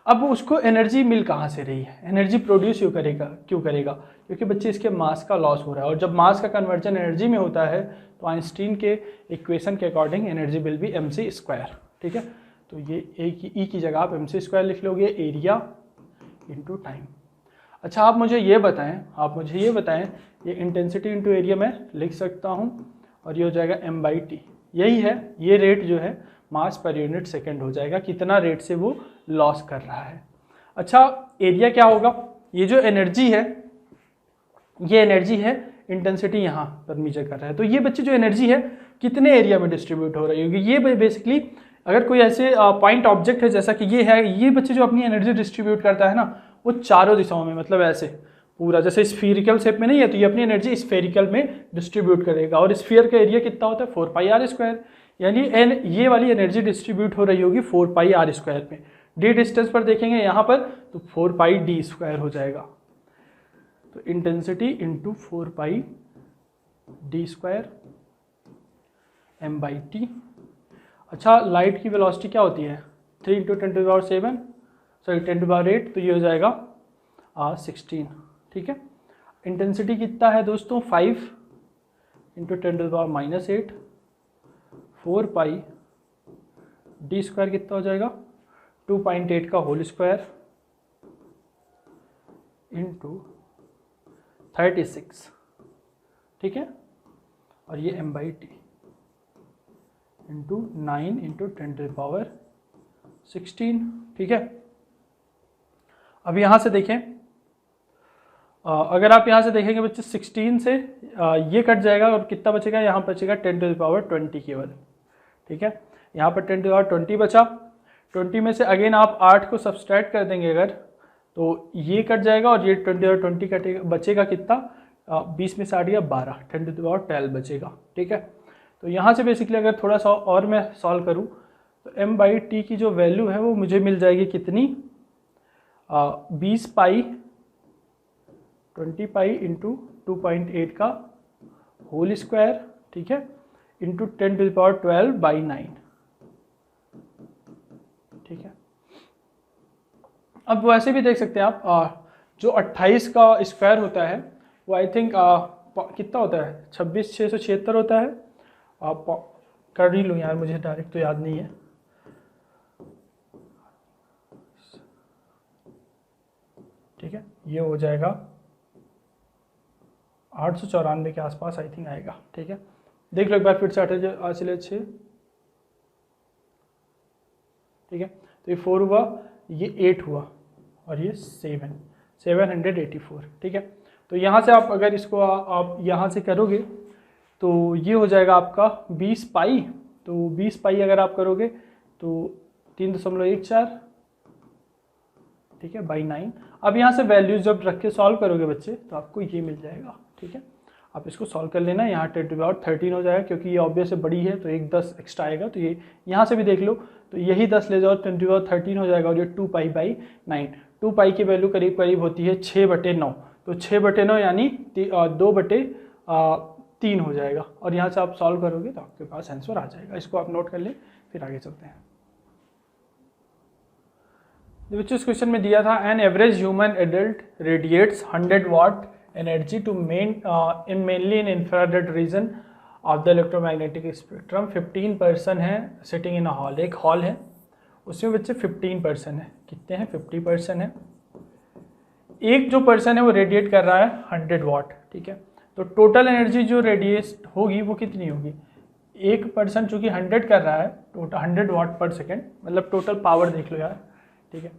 अब उसको एनर्जी मिल कहाँ से रही है? एनर्जी प्रोड्यूस क्यों करेगा? क्योंकि बच्चे इसके मास का लॉस हो रहा है, और जब मास का कन्वर्जन एनर्जी में होता है तो आइंस्टीन के इक्वेशन के according energy will be mc², ठीक है। तो ये ई की जगह आप mc² लिख लोगे, एरिया इंटू टाइम। अच्छा आप मुझे ये बताएं, ये इंटेंसिटी इंटू एरिया मैं लिख सकता हूँ और ये हो जाएगा m/t। यही है, ये रेट जो है मास पर यूनिट सेकेंड हो जाएगा, कितना रेट से वो लॉस कर रहा है। अच्छा एरिया क्या होगा? ये जो एनर्जी है, ये एनर्जी है, इंटेंसिटी यहाँ पर मीजर कर रहा है। तो ये बच्चे जो एनर्जी है कितने एरिया में डिस्ट्रीब्यूट हो रही होगी? ये बेसिकली अगर कोई ऐसे पॉइंट ऑब्जेक्ट है जैसा कि ये है, ये बच्चे जो अपनी एनर्जी डिस्ट्रीब्यूट करता है ना, वो चारों दिशाओं में, मतलब ऐसे पूरा जैसे स्फीरिकल शेप में नहीं है, तो ये अपनी एनर्जी स्फेरिकल में डिस्ट्रीब्यूट करेगा। और स्फीयर का एरिया कितना होता है? 4πr², यानी ये वाली एनर्जी डिस्ट्रीब्यूट हो रही होगी 4πr² में। डी डिस्टेंस पर देखेंगे यहाँ पर तो 4πd² हो जाएगा। तो इंटेंसिटी इंटू 4πd² m/t। अच्छा लाइट की वेलोसिटी क्या होती है? 3 × 10⁸, तो ये हो जाएगा 16, ठीक है। इंटेंसिटी कितना है दोस्तों? 5 × 10⁻⁻8, 4πd² कितना हो जाएगा? 2.8 का होल स्क्वायर इंटू 36, ठीक है। और ये m/t इंटू 9 इंटू 10⁻16। ठीक है। अब यहाँ से देखें, अगर आप यहाँ से देखेंगे बच्चे 16 से ये कट जाएगा और कितना बचेगा, यहाँ बचेगा 10⁻20 केवल। ठीक है, यहाँ पर 10⁻20 बचा। 20 में से अगेन आप 8 को सब्सट्रैक्ट कर देंगे अगर, तो ये कट जाएगा और ये 10⁻20 कटेगा, बचेगा कितना, 20 में से 8 गया 12, 10⁻12 बचेगा। ठीक है, तो यहाँ से बेसिकली अगर थोड़ा सा और मैं सॉल्व करूँ तो m/t की जो वैल्यू है वो मुझे मिल जाएगी कितनी, 20 पाई 20 पाई इंटू 2.8 का होल स्क्वायर। ठीक है, इंटू 10⁻12/9। ठीक है, अब वैसे भी देख सकते हैं आप, जो 28 का स्क्वायर होता है वो आई थिंक कितना होता है, 26,676 होता है। आप कर ही लूँ यार, मुझे डायरेक्ट तो याद नहीं है। ठीक है, ये हो जाएगा 894 के आसपास आई थिंक आएगा। ठीक है, देख लो एक बार फिर से 8 ठीक है, तो ये 4 हुआ, ये 8 हुआ और ये 784। ठीक है, तो यहाँ से आप अगर इसको आप यहाँ से करोगे तो ये हो जाएगा आपका 20 पाई। तो 20 पाई अगर आप करोगे तो 3.14, ठीक है, बाई 9। अब यहाँ से वैल्यूज जब रख के सॉल्व करोगे बच्चे तो आपको ये मिल जाएगा। ठीक है, आप इसको सॉल्व कर लेना, यहाँ 10⁻13 हो जाएगा क्योंकि ये ऑब्वियस से बड़ी है तो एक 10 एक्स्ट्रा आएगा, तो ये यहाँ से भी देख लो तो यही 10 ले जाओ 10⁻13 हो जाएगा और ये 2 पाई 9। 2 पाई की वैल्यू करीब करीब होती है 6/9, तो 6/9 यानी 2/3 हो जाएगा और यहाँ से आप सॉल्व करोगे तो आपके पास आंसर आ जाएगा। इसको आप नोट कर लें, फिर आगे चलते हैं। इस क्वेश्चन में दिया था an average human adult radiates 100 watt energy to mainly in infrared region of the electromagnetic spectrum. 15 person है सिटिंग इन अ हॉल, एक हॉल है उसमें बच्चे 15 पर्सन है, कितने हैं 50 पर्सन है। एक जो पर्सन है वो रेडिएट कर रहा है 100 वाट। ठीक है, तो टोटल एनर्जी जो रेडिएट होगी वो कितनी होगी, एक पर्सन चूँकि 100 कर रहा है, टोटल 100 वाट पर सेकेंड, मतलब टोटल पावर देख लो यार। ठीक है,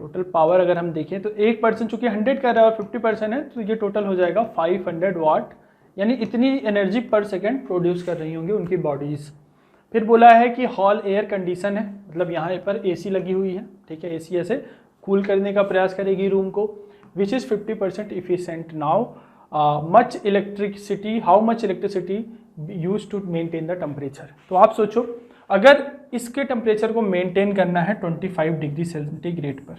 टोटल पावर अगर हम देखें तो एक पर्सन चूंकि 100 कर रहा है और 50 पर्सन है तो ये टोटल हो जाएगा 500 वाट, यानी इतनी एनर्जी पर सेकंड प्रोड्यूस कर रही होंगी उनकी बॉडीज़। फिर बोला है कि हॉल एयर कंडीशन है, मतलब यहाँ पर एसी लगी हुई है। ठीक है, एसी ऐसे कूल करने का प्रयास करेगी रूम को, which is 50% efficient. Now much electricity, how much electricity use to maintain the temperature. तो आप सोचो अगर इसके टेम्परेचर को मेंटेन करना है 25 डिग्री सेंटीग्रेड पर,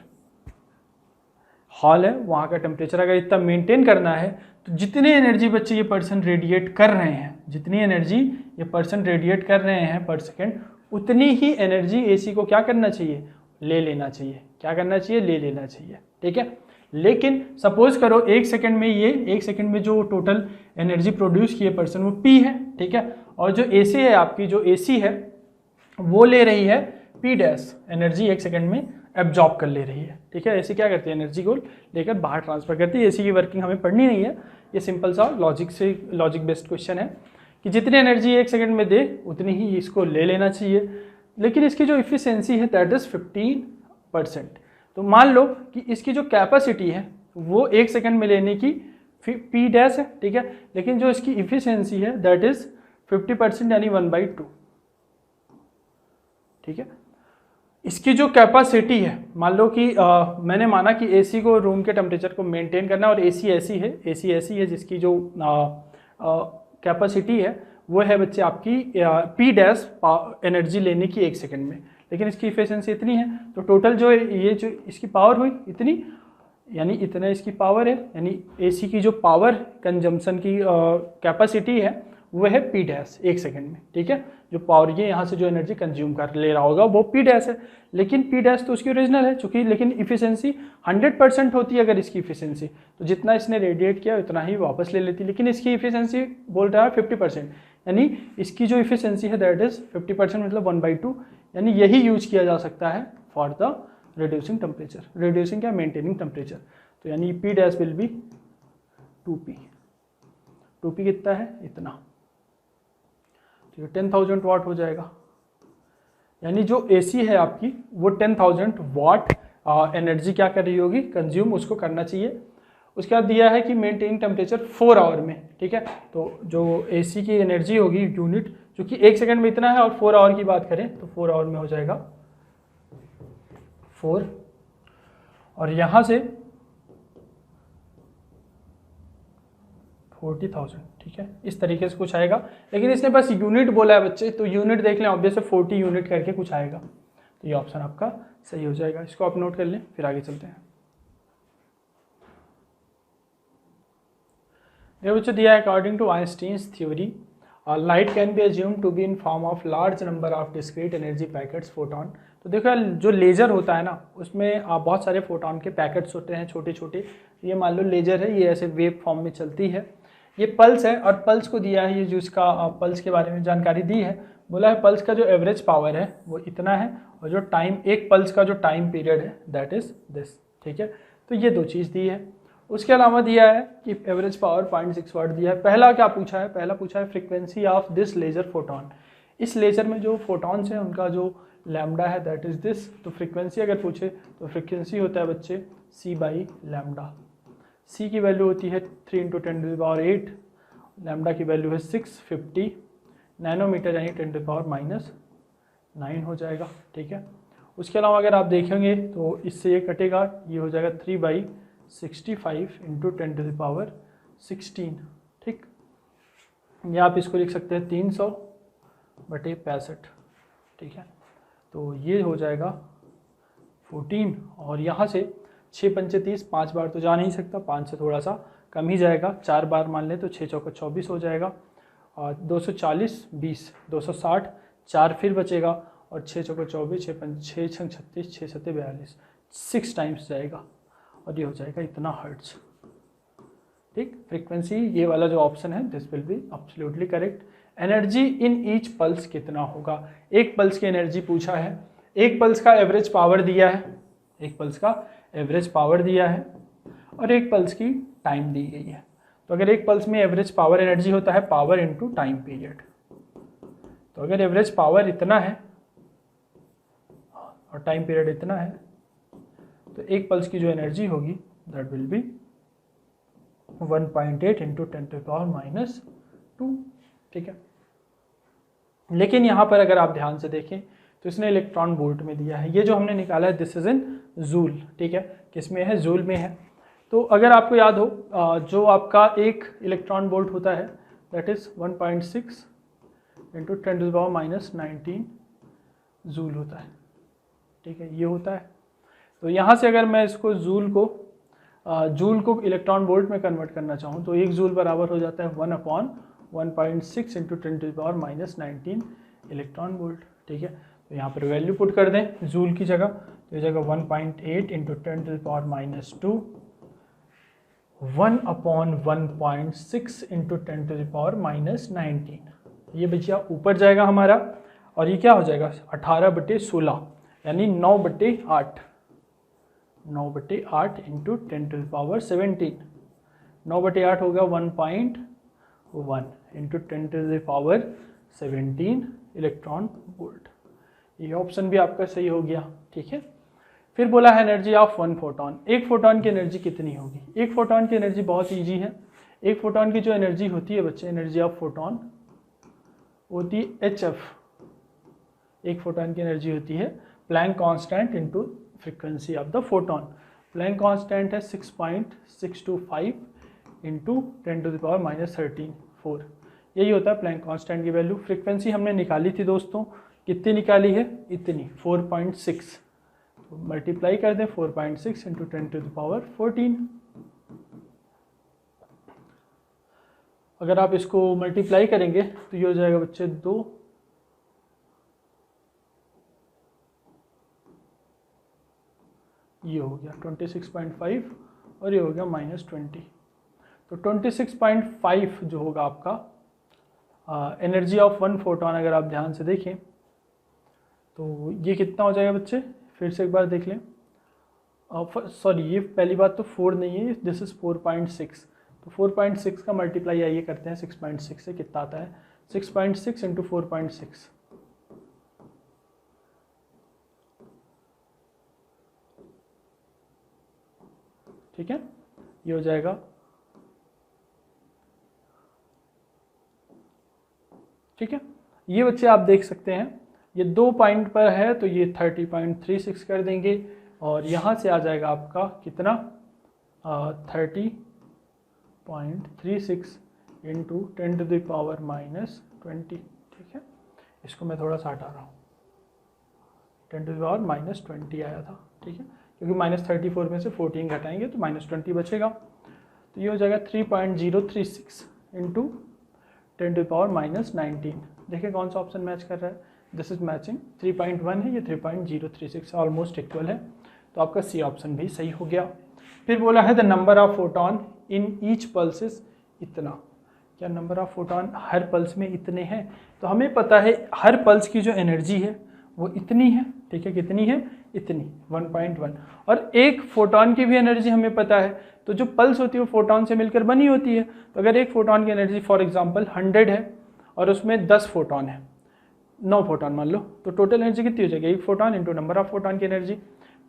हॉल है वहाँ का टेम्परेचर अगर इतना मेंटेन करना है तो जितनी एनर्जी बच्चे ये पर्सन रेडिएट कर रहे हैं, जितनी एनर्जी ये पर्सन रेडिएट कर रहे हैं पर सेकेंड, उतनी ही एनर्जी एसी को क्या करना चाहिए, ले लेना चाहिए। क्या करना चाहिए, ले लेना चाहिए। ठीक है, लेकिन सपोज करो एक सेकंड में जो टोटल एनर्जी प्रोड्यूस किए पर्सन वो P है। ठीक है, और जो AC है आपकी, जो AC है वो ले रही है P डैश, एनर्जी एक सेकंड में एब्जॉर्ब कर ले रही है। ठीक है, AC क्या करती है, एनर्जी को लेकर बाहर ट्रांसफर करती है। AC की वर्किंग हमें पढ़नी नहीं है, ये सिंपल सा लॉजिक बेस्ड क्वेश्चन है कि जितनी एनर्जी एक सेकंड में दे उतनी ही इसको ले लेना चाहिए, लेकिन इसकी जो इफिशियंसी है दैट इज़ 15%। तो मान लो कि इसकी जो कैपेसिटी है वो एक सेकंड में लेने की P डैश है। ठीक है, लेकिन जो इसकी इफिशियंसी है दैट इज़ 50% यानी 1/2। ठीक है, इसकी जो कैपेसिटी है, मान लो कि मैंने माना कि AC को रूम के टेम्परेचर को मेंटेन करना और AC ऐसी है जिसकी जो कैपेसिटी है वो है बच्चे आपकी P डैश एनर्जी लेने की एक सेकंड में, लेकिन इसकी इफिशियंसी इतनी है। तो टोटल जो ये जो इसकी पावर हुई इतनी, यानी इतना इसकी पावर है, यानी AC की जो पावर कंजम्पशन की कैपेसिटी है वो है P डैश एक सेकंड में। ठीक है, जो पावर ये यहाँ से जो एनर्जी कंज्यूम कर ले रहा होगा वो P डैश है, लेकिन P डैश तो उसकी ओरिजिनल है चूँकि, लेकिन इफिशियंसी 100% होती है अगर इसकी इफिशियंसी, तो जितना इसने रेडिएट किया उतना ही वापस ले लेती, लेकिन इसकी इफिशियंसी बोल रहा है 50%, यानी इसकी जो इफिशियंसी है दैट इज़ 50% मतलब 1/2, यानी यही यूज किया जा सकता है for the reducing temperature, reducing क्या, मेंटेनिंग टेम्परेचर। तो यानी P dash will be 2P 2p कितना है, इतना, तो ये 10,000 वाट हो जाएगा। यानी जो एसी है आपकी वो 10,000 वाट एनर्जी क्या कर रही होगी, कंज्यूम उसको करना चाहिए। उसके बाद दिया है कि मेंटेन टेम्परेचर 4 आवर में, ठीक है। तो जो एसी की एनर्जी होगी यूनिट, जो कि 1 सेकंड में इतना है, और 4 आवर की बात करें तो 4 आवर में हो जाएगा 4, और यहाँ से 40,000, ठीक है। इस तरीके से कुछ आएगा, लेकिन इसने बस यूनिट बोला है बच्चे, तो यूनिट देख लें, ऑब्वियस 40 यूनिट करके कुछ आएगा, तो ये ऑप्शन आपका सही हो जाएगा। इसको आप नोट कर लें, फिर आगे चलते हैं। ये बच्चे दिया है, according to Einstein's theory light can be assumed to be in form of large number of discrete energy packets photon. तो देखो यार, जो लेजर होता है ना, उसमें बहुत सारे फोटोन के पैकेट्स होते हैं छोटे छोटे। ये मान लो लेजर है, ये ऐसे वेव फॉर्म में चलती है। ये पल्स है, और पल्स को दिया है, ये जो इसका पल्स के बारे में जानकारी दी है, बोला है पल्स का जो एवरेज पावर है वो इतना है, और जो टाइम, एक पल्स का जो टाइम पीरियड है दैट इज दिस, ठीक है। तो ये 2 चीज़ दी है। उसके अलावा दिया है कि एवरेज पावर 0.6 वाट दिया है। पहला क्या पूछा है, पहला पूछा है frequency of this laser photon. इस लेजर में जो फोटॉन्स हैं उनका जो लैम्डा है दैट इज दिस। तो फ्रीक्वेंसी अगर पूछे तो फ्रीक्वेंसी होता है बच्चे c/λ। c की वैल्यू होती है 3 × 10⁸, लैम्डा की वैल्यू है 650 नैनोमीटर, यानी 10⁻⁹ हो जाएगा, ठीक है। उसके अलावा अगर आप देखेंगे तो इससे ये कटेगा, ये हो जाएगा 3/65 × 10⁻16, ठीक। या आप इसको लिख सकते हैं 300/65, ठीक है। तो ये हो जाएगा 14, और यहाँ से 6 × 5 = 30, 5 बार तो जा नहीं सकता, 5 से थोड़ा सा कम ही जाएगा, 4 बार मान लें तो 6 × 4 = 24 हो जाएगा, और 240 20 260, 4 फिर बचेगा, और 6 × 4 = 24, 6 × 5 = 6 × 36, 6 × 7 = 42, 6 टाइम्स जाएगा, और ये हो जाएगा इतना हर्ट्ज, ठीक। फ्रीक्वेंसी ये वाला जो ऑप्शन है this will be absolutely correct. Energy in each pulse कितना होगा, एक पल्स की एनर्जी पूछा है, एक पल्स का एवरेज पावर दिया है, एक पल्स का एवरेज पावर दिया है, और एक पल्स की टाइम दी गई है। तो अगर एक पल्स में एवरेज पावर एनर्जी होता है पावर इनटू टाइम पीरियड, तो अगर एवरेज पावर इतना है और टाइम पीरियड इतना है, तो एक पल्स की जो एनर्जी होगी दैट विल बी 1.8 × 10⁻², ठीक है। लेकिन यहाँ पर अगर आप ध्यान से देखें तो इसने इलेक्ट्रॉन वोल्ट में दिया है। ये जो हमने निकाला है दिस इज इन जूल, ठीक है। किसमें है, जूल में है। तो अगर आपको याद हो जो आपका एक इलेक्ट्रॉन वोल्ट होता है दैट इज 1.6 × 10⁻19 जूल होता है, ठीक है, ये होता है। तो यहाँ से अगर मैं इसको जूल को इलेक्ट्रॉन वोल्ट में कन्वर्ट करना चाहूँ तो 1 जूल बराबर हो जाता है 1/1.6 × 10⁻19 इलेक्ट्रॉन वोल्ट, ठीक है। तो यहाँ पर वैल्यू पुट कर दें जूल की जगह, तो हो जाएगा 1.8 × 10⁻², 1/1.6 × 10⁻19, ये बचिया ऊपर जाएगा हमारा, और ये क्या हो जाएगा 18/16, यानी 9/8, 9/8 × 10⁻17, 9/8 होगा 1.1 × 10⁻17 इलेक्ट्रॉन वोल्ट। ये ऑप्शन भी आपका सही हो गया, ठीक है। फिर बोला है एनर्जी ऑफ 1 फोटोन, एक फोटोन की एनर्जी कितनी होगी। एक फोटोन की एनर्जी बहुत ईजी है। एक फोटोन की जो एनर्जी होती है बच्चे, एनर्जी ऑफ फोटोन होती है HF। एक फोटोन की एनर्जी होती है Planck constant into frequency of the photon. Planck constant है 6.625 × 10⁻13 4, यही होता है प्लैंक कांस्टेंट की वैल्यू। फ्रीक्वेंसी हमने निकाली थी दोस्तों, कितनी निकाली है, इतनी 4.6, तो मल्टीप्लाई कर दें 4.6 × 10⁻14। अगर आप इसको मल्टीप्लाई करेंगे तो ये हो जाएगा बच्चे 2, ये हो गया 26.5, और ये हो गया -20। तो 26.5 जो होगा आपका एनर्जी ऑफ 1 फोटोन। अगर आप ध्यान से देखें तो ये कितना हो जाएगा बच्चे, फिर से एक बार देख लें। सॉरी, ये पहली बात तो 4 नहीं है, दिस इज 4.6, तो 4.6 का मल्टीप्लाई आइए करते हैं 6.6 से, कितना आता है 6.6 इंटू 4.6, ठीक है, ये हो जाएगा, ठीक है। ये बच्चे आप देख सकते हैं ये 2 पॉइंट पर है तो ये 30.36 कर देंगे, और यहाँ से आ जाएगा आपका कितना 30.36 इंटू 10 टू द पावर -20, ठीक है। इसको मैं थोड़ा सा हटा रहा हूँ, 10 टू द पावर -20 आया था, ठीक है, क्योंकि -34 में से 14 घटाएंगे तो -20 बचेगा। तो ये हो जाएगा 3.036 इंटू 10 टू द पावर -19। देखिए कौन सा ऑप्शन मैच कर रहा है, दिस इज मैचिंग, 3.1 है, ये 3.036 ऑलमोस्ट इक्वल है, तो आपका सी ऑप्शन भी सही हो गया। फिर बोला है the number of photon in each pulses इतना, क्या number of photon her pulse में इतने हैं, तो हमें पता है हर पल्स की जो एनर्जी है वो इतनी है, ठीक है, कितनी है, इतनी 1.1, और एक फोटोन की भी एनर्जी हमें पता है, तो जो पल्स होती है वो फोटोन से मिलकर बनी होती है, तो अगर एक फोटोन की एनर्जी फॉर एग्जांपल 100 है और उसमें 10 फोटोन है, 9 फोटोन मान लो, तो टोटल एनर्जी कितनी हो जाएगी, एक photon into number of photon की एनर्जी,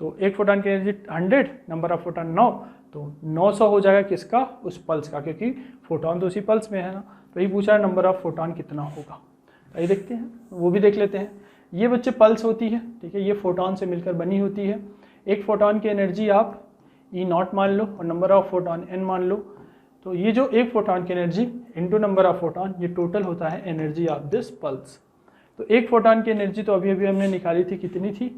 तो एक फोटोन की एनर्जी 100, नंबर ऑफ फोटोन 9, तो 900 हो जाएगा किसका, उस पल्स का, क्योंकि फोटोन तो उसी पल्स में है ना, तो ये पूछा है नंबर ऑफ फोटोन कितना होगा, तो ये देखते हैं, वो भी देख लेते हैं। ये बच्चे पल्स होती है, ठीक है, ये फोटोन से मिलकर बनी होती है, एक फोटोन की एनर्जी आप E0 मान लो और नंबर ऑफ फोटोन n मान लो, तो ये जो एक फोटोन की energy into number of photon, ये टोटल होता है एनर्जी ऑफ दिस पल्स। तो एक फोटोन की एनर्जी तो अभी अभी हमने निकाली थी, कितनी थी,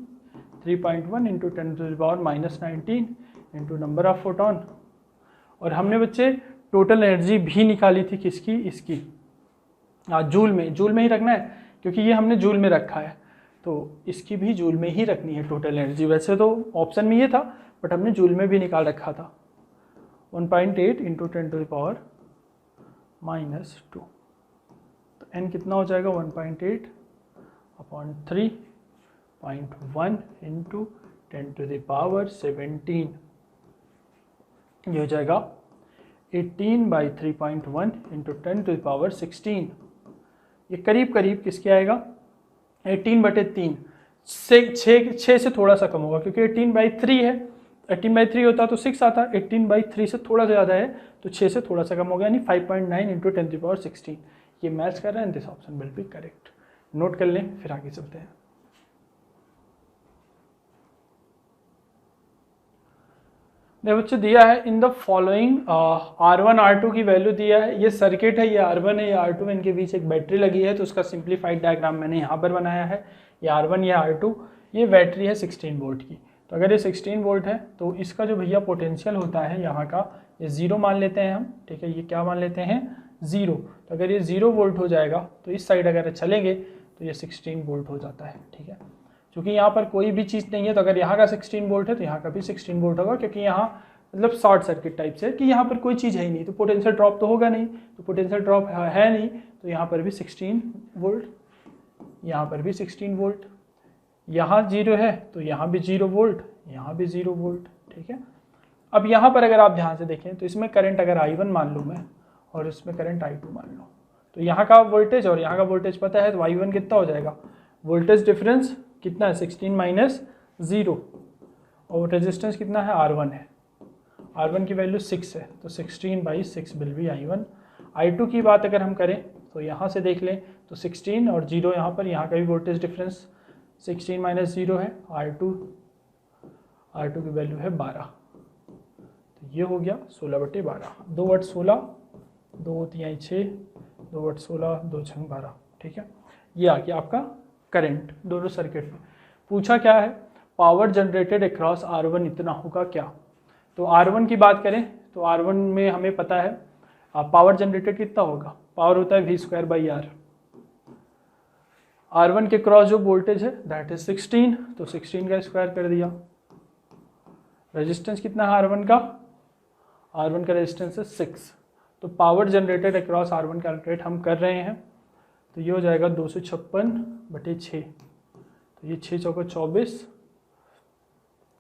3.1 into 10 to the power -19 into number of photon, और हमने बच्चे टोटल एनर्जी भी निकाली थी किसकी, इसकी जूल में ही रखना है, क्योंकि ये हमने जूल में रखा है, तो इसकी भी जूल में ही रखनी है टोटल एनर्जी। वैसे तो ऑप्शन में ये था बट हमने जूल में भी निकाल रखा था, 1.8 इंटू 10 टू द पावर -2, तो n कितना हो जाएगा 1.8 upon 3.1 into 10 to the power 17, ये हो जाएगा 18/3.1 इंटू 10 टू द पावर 16, ये करीब करीब किसके आएगा 18/3 से 6 से थोड़ा सा कम होगा, क्योंकि 18/3 है, 18/3 होता तो 6 आता, 18/3 से थोड़ा सा ज़्यादा है तो 6 से थोड़ा सा कम होगा, यानी 5.9 इंटू 10 टू द पावर 16, ये मैच कर रहा है, this option will be correct. Note कर लें, फिर आगे चलते हैं। देखो बच्चे दिया है in the following R1 R2 की वैल्यू दिया है, ये सर्किट है, ये R1 है, ये R2, इनके बीच एक बैटरी लगी है, तो उसका सिंप्लीफाइड डायग्राम मैंने यहाँ पर बनाया है, ये R1 ये R2, ये बैटरी है 16 वोल्ट की, तो अगर ये 16 वोल्ट है तो इसका जो भैया पोटेंशियल होता है यहाँ का, ये 0 मान लेते हैं हम, ठीक है, ये क्या मान लेते हैं 0, तो अगर ये 0 वोल्ट हो जाएगा तो इस साइड अगर चलेंगे तो ये 16 वोल्ट हो जाता है, ठीक है, क्योंकि यहाँ पर कोई भी चीज़ नहीं है, तो अगर यहाँ का 16 वोल्ट है तो यहाँ का भी 16 वोल्ट होगा, क्योंकि यहाँ मतलब शॉर्ट सर्किट टाइप से कि यहाँ पर कोई चीज़ है ही नहीं, तो पोटेंशियल ड्रॉप तो होगा नहीं, तो पोटेंशियल ड्रॉप है नहीं, तो यहाँ पर भी 16 वोल्ट, यहाँ पर भी 16 वोल्ट, यहाँ 0 है तो यहाँ भी 0 वोल्ट, यहाँ भी 0 वोल्ट, ठीक है। अब यहाँ पर अगर आप ध्यान से देखें तो इसमें करंट अगर I1 मान लूँ मैं और इसमें करंट I2 मान लो, तो यहाँ का वोल्टेज और यहाँ का वोल्टेज पता है, तो I1 कितना हो जाएगा, वोल्टेज डिफरेंस कितना है 16 - 0, और रेजिस्टेंस कितना है R1 है, R1 की वैल्यू 6 है, तो 16/6 विल बी I1। I2 की बात अगर हम करें तो यहाँ से देख लें तो 16 और 0 यहाँ पर, यहाँ का भी वोल्टेज डिफरेंस 16 - 0 है, R2 की वैल्यू है 12, तो ये हो गया 16/12, 2 वट 16, 2 तिहाई 6, 2 वट 16, 2 छंग 12, ठीक है। ये आ गया आपका करंट दोनों सर्किट में। पूछा क्या है, पावर जनरेटेड अक्रॉस R1 इतना होगा क्या, तो R1 की बात करें तो R1 में हमें पता है पावर जनरेटेड कितना होगा, पावर होता है V²/R, R1 के क्रॉस जो वोल्टेज है दैट इज 16, तो 16 का स्क्वायर कर दिया। रेजिस्टेंस कितना है R1 का रेजिस्टेंस है 6, तो power generated across R1 calculate हम कर रहे हैं, तो ये हो जाएगा 256/6, तो ये 6 चौका 24,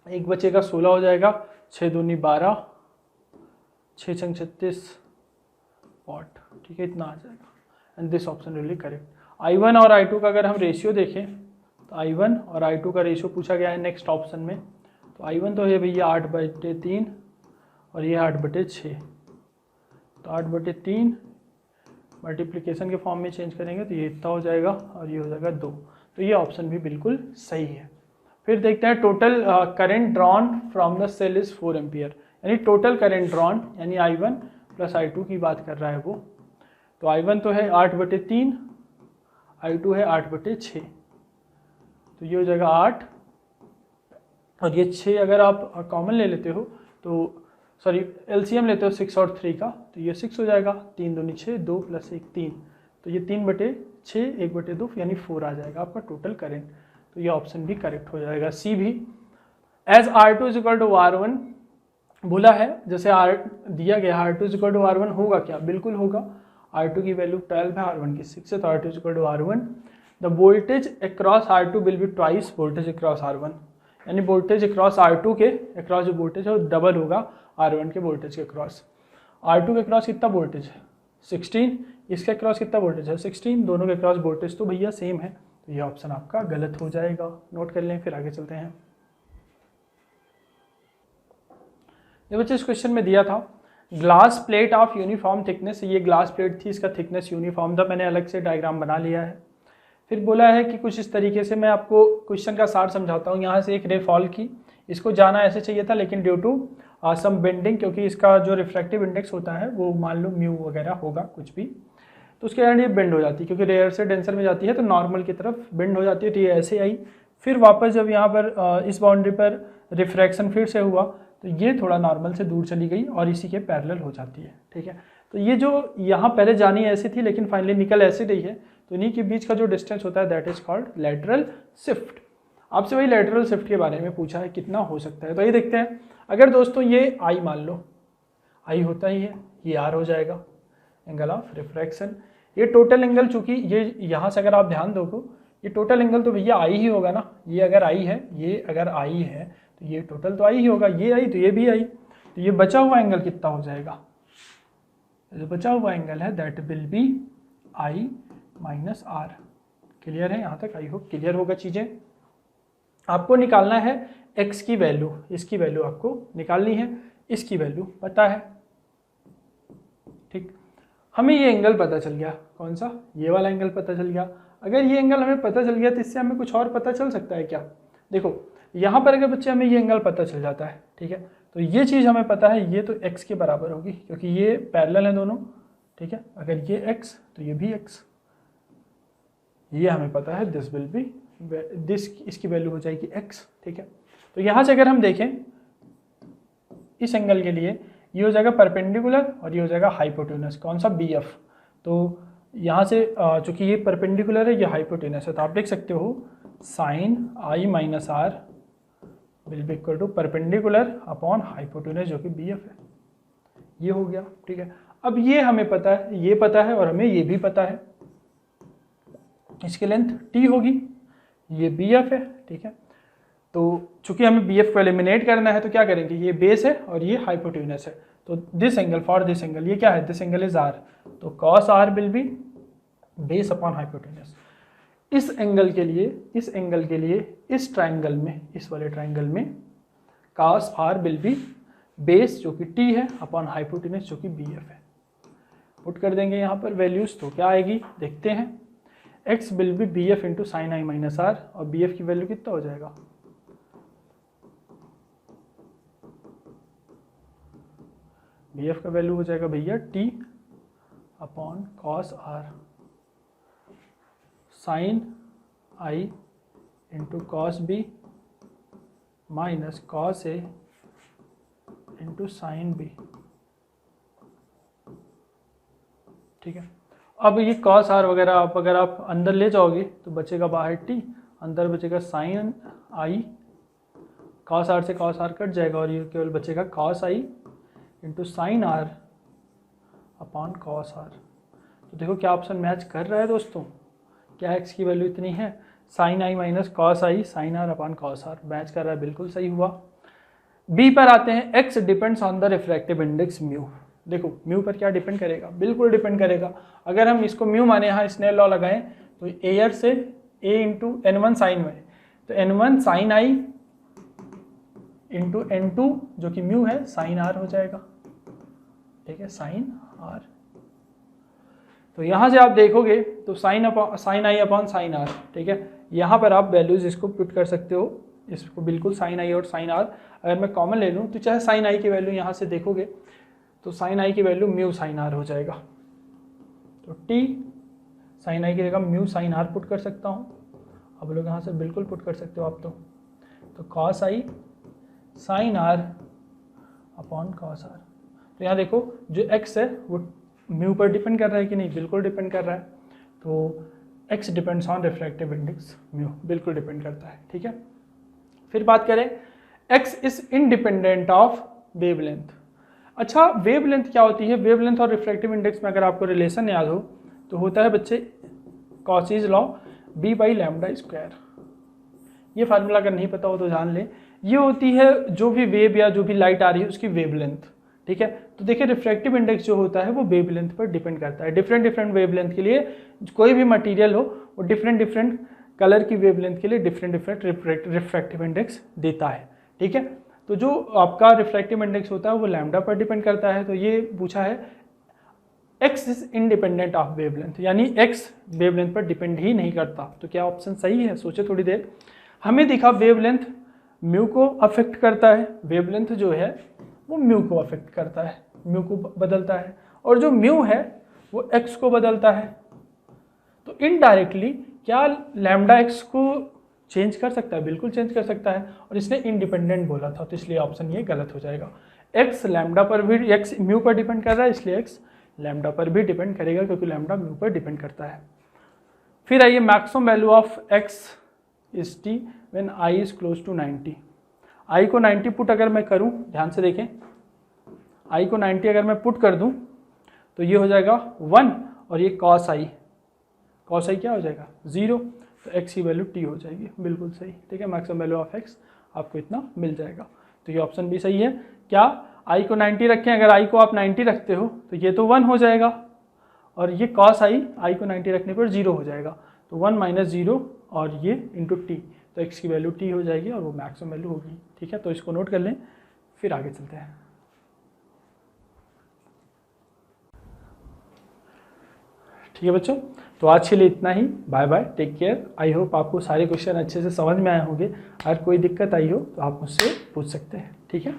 एक बचेगा 16 हो जाएगा, 6 दूनी 12, 6 छंग 36, वॉट, ठीक है, इतना आ जाएगा and this option really correct. I1 और I2 का अगर हम रेशियो देखें तो I1 और I2 का रेशियो पूछा गया है नेक्स्ट ऑप्शन में। तो I1 तो है भैया 8/3 और ये 8/6, तो 8/3 मल्टीप्लिकेशन के फॉर्म में चेंज करेंगे तो ये इतना हो जाएगा और ये हो जाएगा 2, तो ये ऑप्शन भी बिल्कुल सही है। फिर देखते हैं total current drawn from the cell is 4 ampere, यानी टोटल करंट ड्रॉन यानी I1 प्लस I2 की बात कर रहा है वो। तो I1 तो है 8/3, I2 है 8/6, तो ये हो जाएगा 8 और ये 6 अगर आप कॉमन ले लेते हो तो सॉरी LCM लेते हो 6 और 3 का, तो ये 6 हो जाएगा, 3 दूनी 6, 2 + 1 3, तो ये 3/6 1/2 यानी 4 आ जाएगा आपका टोटल करंट। तो ये ऑप्शन भी करेक्ट हो जाएगा, सी भी। एज R2 = R1 बोला है, जैसे R दिया गया R2 = R1 होगा क्या, बिल्कुल होगा। R2 की वैल्यू 12 है, R1 की 6 है, तो R2 = R1। The voltage across R2 will be twice voltage across R1, यानी वोल्टेज अक्रॉस R2 के अक्रॉस जो वोल्टेज है वो डबल होगा R1 के वोल्टेज के अक्रॉस। R2 के अक्रॉस कितना वोल्टेज है 16, इसके अक्रॉस कितना वोल्टेज है 16, दोनों के अक्रॉस वोल्टेज तो भैया सेम है, तो ये ऑप्शन आपका गलत हो जाएगा, नोट कर लें। फिर आगे चलते हैं। ये बच्चे इस क्वेश्चन में दिया था glass plate of uniform thickness, ये ग्लास प्लेट थी, इसका थिकनेस यूनिफॉर्म था, मैंने अलग से डायग्राम बना लिया है। फिर बोला है कि कुछ इस तरीके से मैं आपको क्वेश्चन का सार समझाता हूँ। यहाँ से एक रे फॉल की, इसको जाना ऐसे चाहिए था लेकिन ड्यू टू सम बेंडिंग, क्योंकि इसका जो रिफ्रैक्टिव इंडेक्स होता है वो मान लो म्यू वगैरह होगा कुछ भी, तो उसके कारण ये बेंड हो जाती है, क्योंकि रेयर से डेंसर में जाती है तो नॉर्मल की तरफ बेंड हो जाती है, तो ये ऐसे आई। फिर वापस जब यहाँ पर इस बाउंड्री पर रिफ्रैक्शन फिर से हुआ तो ये थोड़ा नॉर्मल से दूर चली गई और इसी के पैरेलल हो जाती है, ठीक है। तो ये जो यहाँ पहले जानी ऐसी थी लेकिन फाइनली निकल ऐसे रही है, तो इन्हीं के बीच का जो डिस्टेंस होता है that is called lateral shift. आपसे वही लैटरल शिफ्ट के बारे में पूछा है, कितना हो सकता है, तो ये देखते हैं। अगर दोस्तों ये आई मान लो, आई होता ही है, ये आर हो जाएगा एंगल ऑफ रिफ्रैक्शन। ये टोटल एंगल, चूंकि ये यहाँ से अगर आप ध्यान दोगे ये टोटल एंगल तो भैया आई ही होगा ना, ये अगर आई है, ये अगर आई है तो ये टोटल तो आई ही होगा, ये आई तो ये भी आई, तो ये बचा हुआ एंगल कितना हो जाएगा, जो बचा हुआ एंगल है that will be I minus R. Clear है यहाँ तक, आई होप क्लियर होगा चीज़ें। आपको निकालना है x की वैल्यू, इसकी वैल्यू आपको निकालनी है, इसकी वैल्यू पता है, ठीक। हमें ये एंगल पता चल गया, कौन सा, ये वाला एंगल पता चल गया। अगर ये एंगल हमें पता चल गया तो इससे हमें कुछ और पता चल सकता है क्या। देखो यहाँ पर अगर बच्चे हमें ये एंगल पता चल जाता है, ठीक है, तो ये चीज़ हमें पता है, ये तो x के बराबर होगी क्योंकि ये पैरेलल है दोनों, ठीक है। अगर ये x तो ये भी x, ये हमें पता है, दिस विल बी दिस, इसकी वैल्यू हो जाएगी x, ठीक है। तो यहाँ से अगर हम देखें इस एंगल के लिए ये हो जाएगा परपेंडिकुलर और ये हो जाएगा हाइपोटेनस, कौन सा, BF। तो यहाँ से चूंकि ये परपेंडिकुलर है, ये हाइपोटेनस है, तो आप देख सकते हो sine I minus R will be equal to perpendicular upon hypotenuse जो कि BF है, ये हो गया, ठीक है। अब ये हमें पता है, ये पता है और हमें ये भी पता है, इसकी लेंथ t होगी, ये BF है, ठीक है। तो चूंकि हमें BF को एलिमिनेट करना है तो क्या करेंगे, ये बेस है और ये हाइपोटेनस है, तो this angle, for this angle, ये क्या है, दिस एंगल इज r, तो cos r will be base upon hypotenuse. इस एंगल के लिए, इस एंगल के लिए, इस ट्राइंगल में, इस वाले ट्राइंगल में cos r will be base जो कि t है अपॉन हाइपोटेनस जो कि BF है। पुट कर देंगे यहाँ पर वैल्यूज, तो क्या आएगी देखते हैं। x will be BF into sine I minus R, और BF की वैल्यू कितना हो जाएगा, BF का वैल्यू हो जाएगा भैया t upon cos r sine I into cos b minus cos a into sine b, ठीक है। अब ये कॉस r वगैरह आप अगर आप अंदर ले जाओगे तो बचेगा बाहर t, अंदर बचेगा साइन I, कॉस r से कॉस r कट जाएगा और ये केवल बचेगा cos I into sine r upon cos r। तो देखो क्या ऑप्शन मैच कर रहा है दोस्तों, क्या x की वैल्यू इतनी है, sine I minus cos I sine r upon cos r, match कर रहा है, बिल्कुल सही हुआ। बी पर आते हैं, x depends on the refractive index mu. देखो म्यू पर क्या डिपेंड करेगा, बिल्कुल डिपेंड करेगा। अगर हम इसको म्यू माने, यहाँ स्नेल लॉ लगाएं तो एयर से a इंटू N1 साइन में, तो N1 साइन आई इंटू N2 जो कि म्यू है साइन आर हो जाएगा, ठीक है, साइन आर। तो यहाँ से आप देखोगे तो sine I upon sine R, ठीक है। यहाँ पर आप वैल्यूज इसको पुट कर सकते हो, इसको बिल्कुल साइन आई और साइन आर अगर मैं कॉमन ले लूँ तो चाहे साइन आई की वैल्यू यहाँ से देखोगे तो साइन आई की वैल्यू म्यू साइन आर हो जाएगा। तो टी साइन आई की जगह म्यू साइन आर पुट कर सकता हूँ, अब लोग यहाँ से बिल्कुल पुट कर सकते हो आप। तो cos I sine R upon cos R. तो यहाँ देखो जो x है वो म्यू पर डिपेंड कर रहा है कि नहीं, बिल्कुल डिपेंड कर रहा है। तो x depends on refractive index mu, बिल्कुल डिपेंड करता है, ठीक है। फिर बात करें x is independent of wavelength. अच्छा, वेवलेंथ क्या होती है? वेवलेंथ और रिफ्रैक्टिव इंडेक्स में अगर आपको रिलेशन याद हो तो होता है बच्चे Cauchy's law b by lambda square. ये फार्मूला अगर नहीं पता हो तो जान ले। ये होती है जो भी वेव या जो भी लाइट आ रही है उसकी वेवलेंथ, ठीक है। तो देखिए रिफ्रैक्टिव इंडेक्स जो होता है वो वेवलेंथ पर डिपेंड करता है। डिफरेंट डिफरेंट वेवलेंथ के लिए कोई भी मटेरियल हो वो डिफरेंट डिफरेंट कलर की वेवलेंथ के लिए डिफरेंट डिफरेंट रिफ्रैक्टिव इंडेक्स देता है, ठीक है। तो जो आपका रिफ्रैक्टिव इंडेक्स होता है वो लैम्डा पर डिपेंड करता है। तो ये पूछा है x is independent of wavelength, यानी x वेवलेंथ पर डिपेंड ही नहीं करता। तो क्या ऑप्शन सही है? सोचे थोड़ी देर। हमें दिखा वेवलेंथ म्यू को अफेक्ट करता है, वेवलेंथ जो है वो म्यू को अफेक्ट करता है, म्यू को बदलता है, और जो म्यू है वो x को बदलता है। तो इनडायरेक्टली क्या लैम्डा x को चेंज कर सकता है? बिल्कुल चेंज कर सकता है, और इसने इंडिपेंडेंट बोला था तो इसलिए ऑप्शन ये गलत हो जाएगा। x लैम्डा पर भी, x म्यू पर डिपेंड कर रहा है इसलिए x लैम्डा पर भी डिपेंड करेगा क्योंकि लैम्डा म्यू पर डिपेंड करता है। फिर आइए maximum value of x is t when i is close to 90। i को 90 पुट अगर मैं करूं, ध्यान से देखें, i को 90 अगर मैं पुट कर दूं तो ये हो जाएगा 1 और ये cos i क्या हो जाएगा 0। तो x की वैल्यू t हो जाएगी, बिल्कुल सही, ठीक है। मैक्सिमम वैल्यू ऑफ x आपको इतना मिल जाएगा। तो ये ऑप्शन भी सही है। क्या i को 90 रखें, अगर i को आप 90 रखते हो तो ये तो 1 हो जाएगा, और ये cos i को 90 रखने पर 0 हो जाएगा। तो 1 माइनस 0 और ये इंटू टी, तो x की वैल्यू t हो जाएगी और वो मैक्सिमम वैल्यू होगी, ठीक है। तो इसको नोट कर लें, फिर आगे चलते हैं। ठीक है बच्चों, तो आज के लिए इतना ही। Bye bye, take care. I hope आपको सारे क्वेश्चन अच्छे से समझ में आए होंगे। अगर कोई दिक्कत आई हो तो आप मुझसे पूछ सकते हैं, ठीक है।